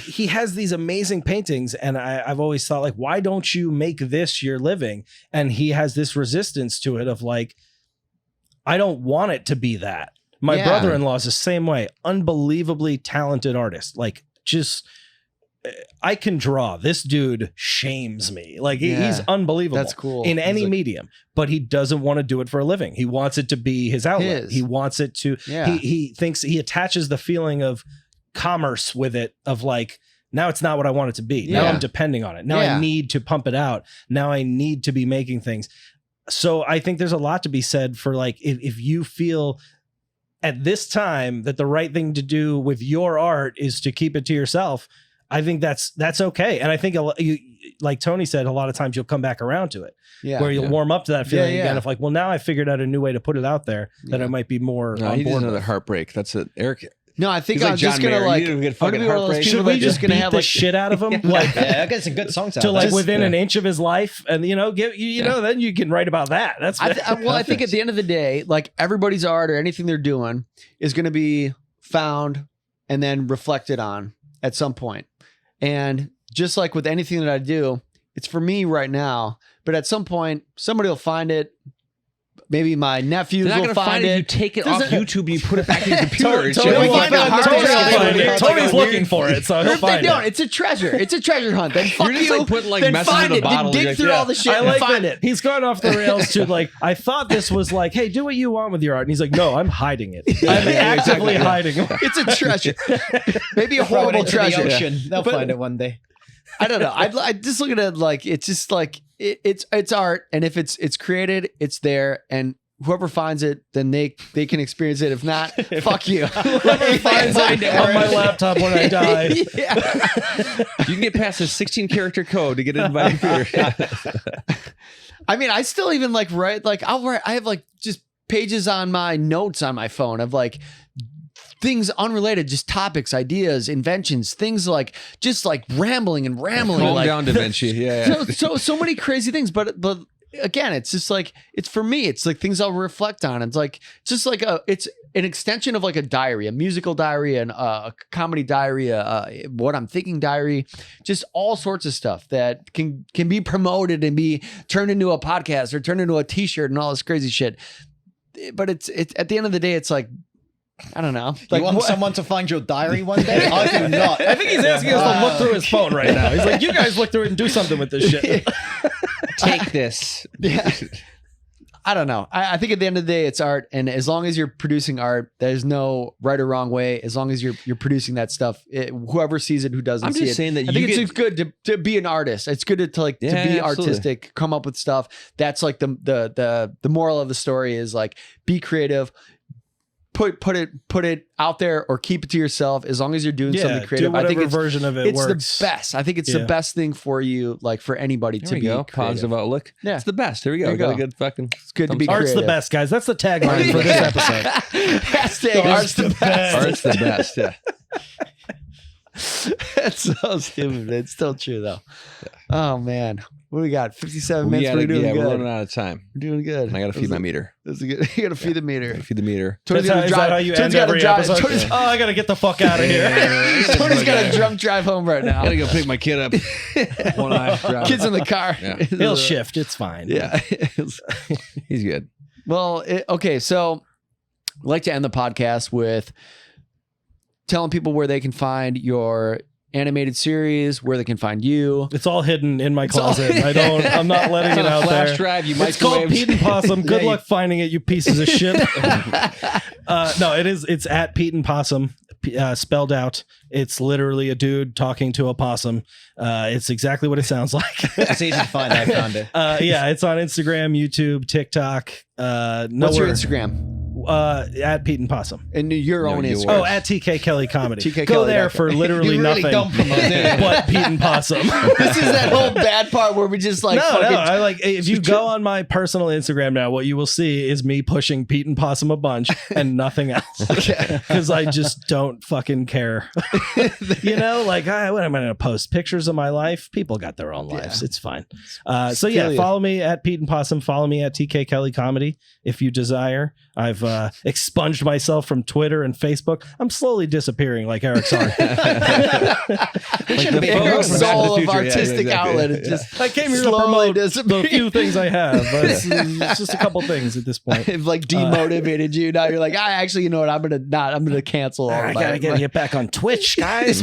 he has these amazing paintings, and I've always thought, like, why don't you make this your living? And he has this resistance to it of like, I don't want it to be that. My brother-in-law is the same way. Unbelievably talented artist. Like, just I can draw. This dude shames me. Like he's unbelievable. That's cool. In any medium, but he doesn't want to do it for a living. He wants it to be his outlet. He wants it to, he thinks he attaches the feeling of commerce with it of like, now it's not what I want it to be. Now I'm depending on it. Now I need to pump it out. Now I need to be making things. So I think there's a lot to be said for like, if you feel at this time that the right thing to do with your art is to keep it to yourself, I think that's okay. And I think like Tony said, a lot of times you'll come back around to it where you'll warm up to that feeling again of like, well, now I figured out a new way to put it out there that I might be more on he board needs another with. heartbreak. That's it. Eric. No, I think He's I'm like just John gonna Mayer. like. You didn't get I'm fucking gonna be one of those heartbreak. people Should we that just gonna beat have the like shit out of him? Like, get some good songs out. to like Just- within an inch of his life, and get then you can write about that. That's I think at the end of the day, like everybody's art or anything they're doing is going to be found and then reflected on at some point. And just like with anything that I do, it's for me right now, but at some point somebody will find it. Maybe my nephews They're not will gonna find it. it. You take it off YouTube and you put it back in your computer. and shit. Tony- Like, Tony's looking for it, so Or he'll if they find don't, it. it's a treasure. It's a treasure hunt. Then fuck You're just you. like putting like then messages find in a it. bottle. Then dig Like, through all the shit I and like find that it. he's gone off the rails to like, I thought this was like, hey, do what you want with your art. And he's like, no, I'm hiding it. I'm actively hiding it. It's a treasure. Maybe a throw it horrible into treasure. the ocean. They'll find it one day. I don't know. I just look at it like it's just like it's art, and if it's created, it's there, and whoever finds it, then they can experience it. If not, fuck you. Whoever finds it on my laptop when I die. You can get past a 16 character code to get into my computer. I mean, I still even like write like I'll write. I have like just pages on my notes on my phone of like things unrelated, just topics, ideas, inventions, things like just like rambling. Calm like, down, Da Vinci. Yeah. so many crazy things, but again, it's just like it's for me. It's like things I'll reflect on. It's like just like it's an extension of like a diary, a musical diary, and a comedy diary, what I'm thinking diary, just all sorts of stuff that can be promoted and be turned into a podcast or turned into a T-shirt and all this crazy shit. But it's at the end of the day, it's like, I don't know. Like, You want someone to find your diary one day? I do not. I think he's asking us to look through his phone right now. He's like, you guys look through it and do something with this shit. Take this. Yeah. I don't know. I think at the end of the day, it's art, and as long as you're producing art, there's no right or wrong way. As long as you're producing that stuff, whoever sees it, who doesn't I'm see just it, saying that I think it's good to be an artist. It's good to be absolutely. artistic, come up with stuff. That's like the moral of the story is like be creative. Put it out there or keep it to yourself. As long as you're doing something creative, do I think whatever it's version of it works. the best. I think it's the best thing for you, like for anybody There to we be go. creative. Positive outlook. Yeah. It's the best. Here we go. There you We got go. a good fucking. It's good to be Art's creative. the best, guys. That's the tagline for this episode. Hashtag art's the best. Art's the best. Yeah. That's so stupid. It's still true though. Oh man. What do we got? 57 minutes. We're doing good. We're running out of time. We're doing good. And I got to feed my meter. That's good. You got to feed the meter. Feed the meter. Tony's Is that how you end every episode? Oh, I got to get the fuck out of here. Tony's got a drunk drive home right now. I got to go pick my kid up. One eye. Kid's in the car. Yeah. He'll shift. It's fine. Yeah. He's good. Well, okay. So I'd like to end the podcast with telling people where they can find your animated series, where they can find you. It's all hidden in my closet. I'm not letting it out flash there. drive. It's called Pete and Possum. Good luck finding it, you pieces of shit. No, it's at Pete and Possum, spelled out. It's literally a dude talking to a possum. It's exactly what it sounds like. It's easy to find. I found it. Yeah, it's on Instagram, YouTube, TikTok. What's your Instagram? At Pete and Possum. And your own yours. Instagram. Oh, at TK Kelly Comedy. TK Go Kelly. there for literally You really nothing don't promote it. but Pete and Possum. This is that whole bad part where we just like No, fucking I like if you go on my personal Instagram now, what you will see is me pushing Pete and Possum a bunch and nothing else. Because I just don't fucking care. You know, like what am I going to post? Pictures of my life? People got their own lives. It's fine. So yeah, follow me at Pete and Possum. Follow me at TK Kelly Comedy if you desire. I've expunged myself from Twitter and Facebook. I'm slowly disappearing like Eric Sorry. Eric's soul of artistic outlet. It just I came here to slowly promote the few things I have. It's just a couple things at this point. I've like demotivated you. Now you're like, actually, you know what? I'm gonna cancel all I of gotta get back on Twitch, guys.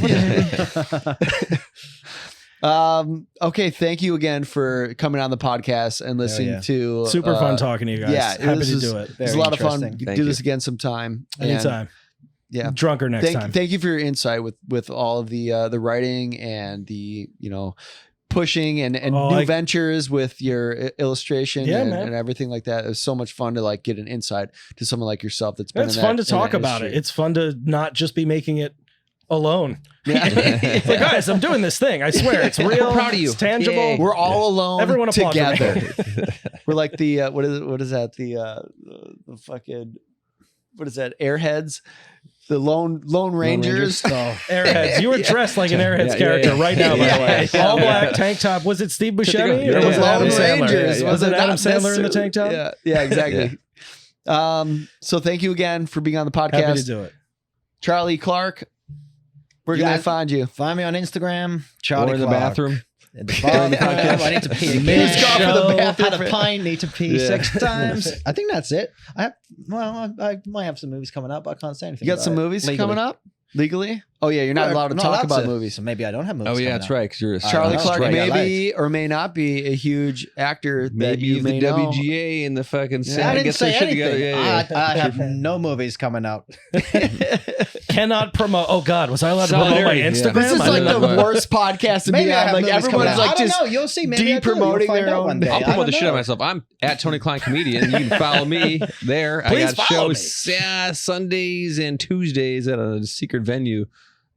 Okay, thank you again for coming on the podcast and listening to Super fun talking to you guys. Yeah, happy to do it. It's a lot of fun. Interesting. Do this again sometime. Anytime. Yeah, Drunker next time. Thank you for your insight with all of the writing and the pushing and new ventures with your illustration and everything like that. It was so much fun to like get an insight to someone like yourself that's been. It's fun to talk about it. It's fun to not just be making it alone. Yeah. It's like, guys, I'm doing this thing. I swear, it's real. I'm proud of you. It's tangible. Yeah. We're all alone. Everyone together. We're like the what is that? The fucking what is that? Airheads. The Lone Rangers. Oh, Airheads. You were dressed like an Airheads character right now, by the way. All black tank top. Was it Steve Buscemi or was it Adam Sandler? Was it Adam Sandler in the tank top? Yeah, exactly. So thank you again for being on the podcast. Happy to do it. Charlie Clark, where can they find you? Find me on Instagram, Charlie Or in the Clark. bathroom. In the bathroom. I need to pee again. He's gone for the bathroom. Had a pint, need to pee 6 times. I think that's it. I might have some movies coming up, but I can't say anything. You got some movies coming up legally? Oh yeah, you're not allowed to talk about movies. So maybe I don't have movies. Oh yeah, that's right. Because you're a Charlie Clark right. may or may not be a huge actor. Maybe that you may the know. WGA and the fucking. I didn't say anything. Yeah. I have no movies coming out. Cannot promote. Oh God, was I allowed to promote my Instagram? This is like the worst podcast to be on. Like everyone's like just you'll see. Maybe promoting their own. I'll promote the shit out of myself. I'm at Tony Klein Comedian. You can follow me there. Please I got follow shows Sundays and Tuesdays at a secret venue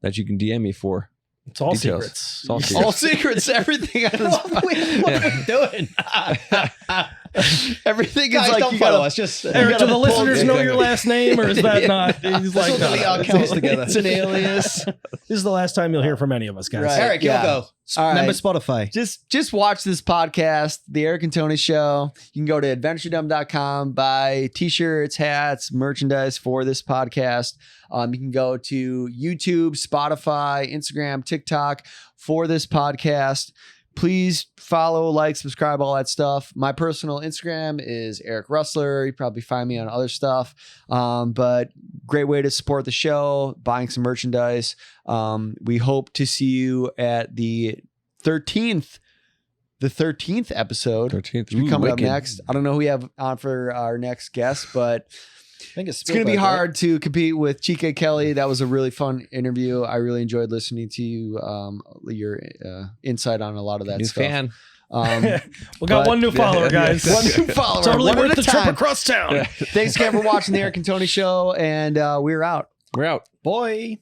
that you can DM me for. It's all Details. secrets. It's all secrets. All secrets. Everything on this. What are we doing? Everything Guys, is like don't you follow gotta, us. Just Eric, do the listeners know your last name, or is that not? He's like, delete our accounts together. It's an alias. This is the last time you'll hear from any of us, guys. Right. Eric, Yeah. you'll go. All Remember right. Spotify. Just watch this podcast, The Eric and Tony Show. You can go to adventuredumb.com, buy t-shirts, hats, merchandise for this podcast. You can go to YouTube, Spotify, Instagram, TikTok for this podcast. Please follow, like, subscribe, all that stuff. My personal Instagram is Eric Rustler. You probably find me on other stuff. But great way to support the show, buying some merchandise. We hope to see you at the 13th episode. 13th. Coming up next. I don't know who we have on for our next guest, but I think it's going to be hard to compete with Chike Kelly. That was a really fun interview. I really enjoyed listening to you, your insight on a lot of that New stuff. fan. We got one new follower, guys. One new follower. Totally one worth at the a trip time. across town. Thanks again for watching the Eric and Tony Show, and we're out. We're out. Boy.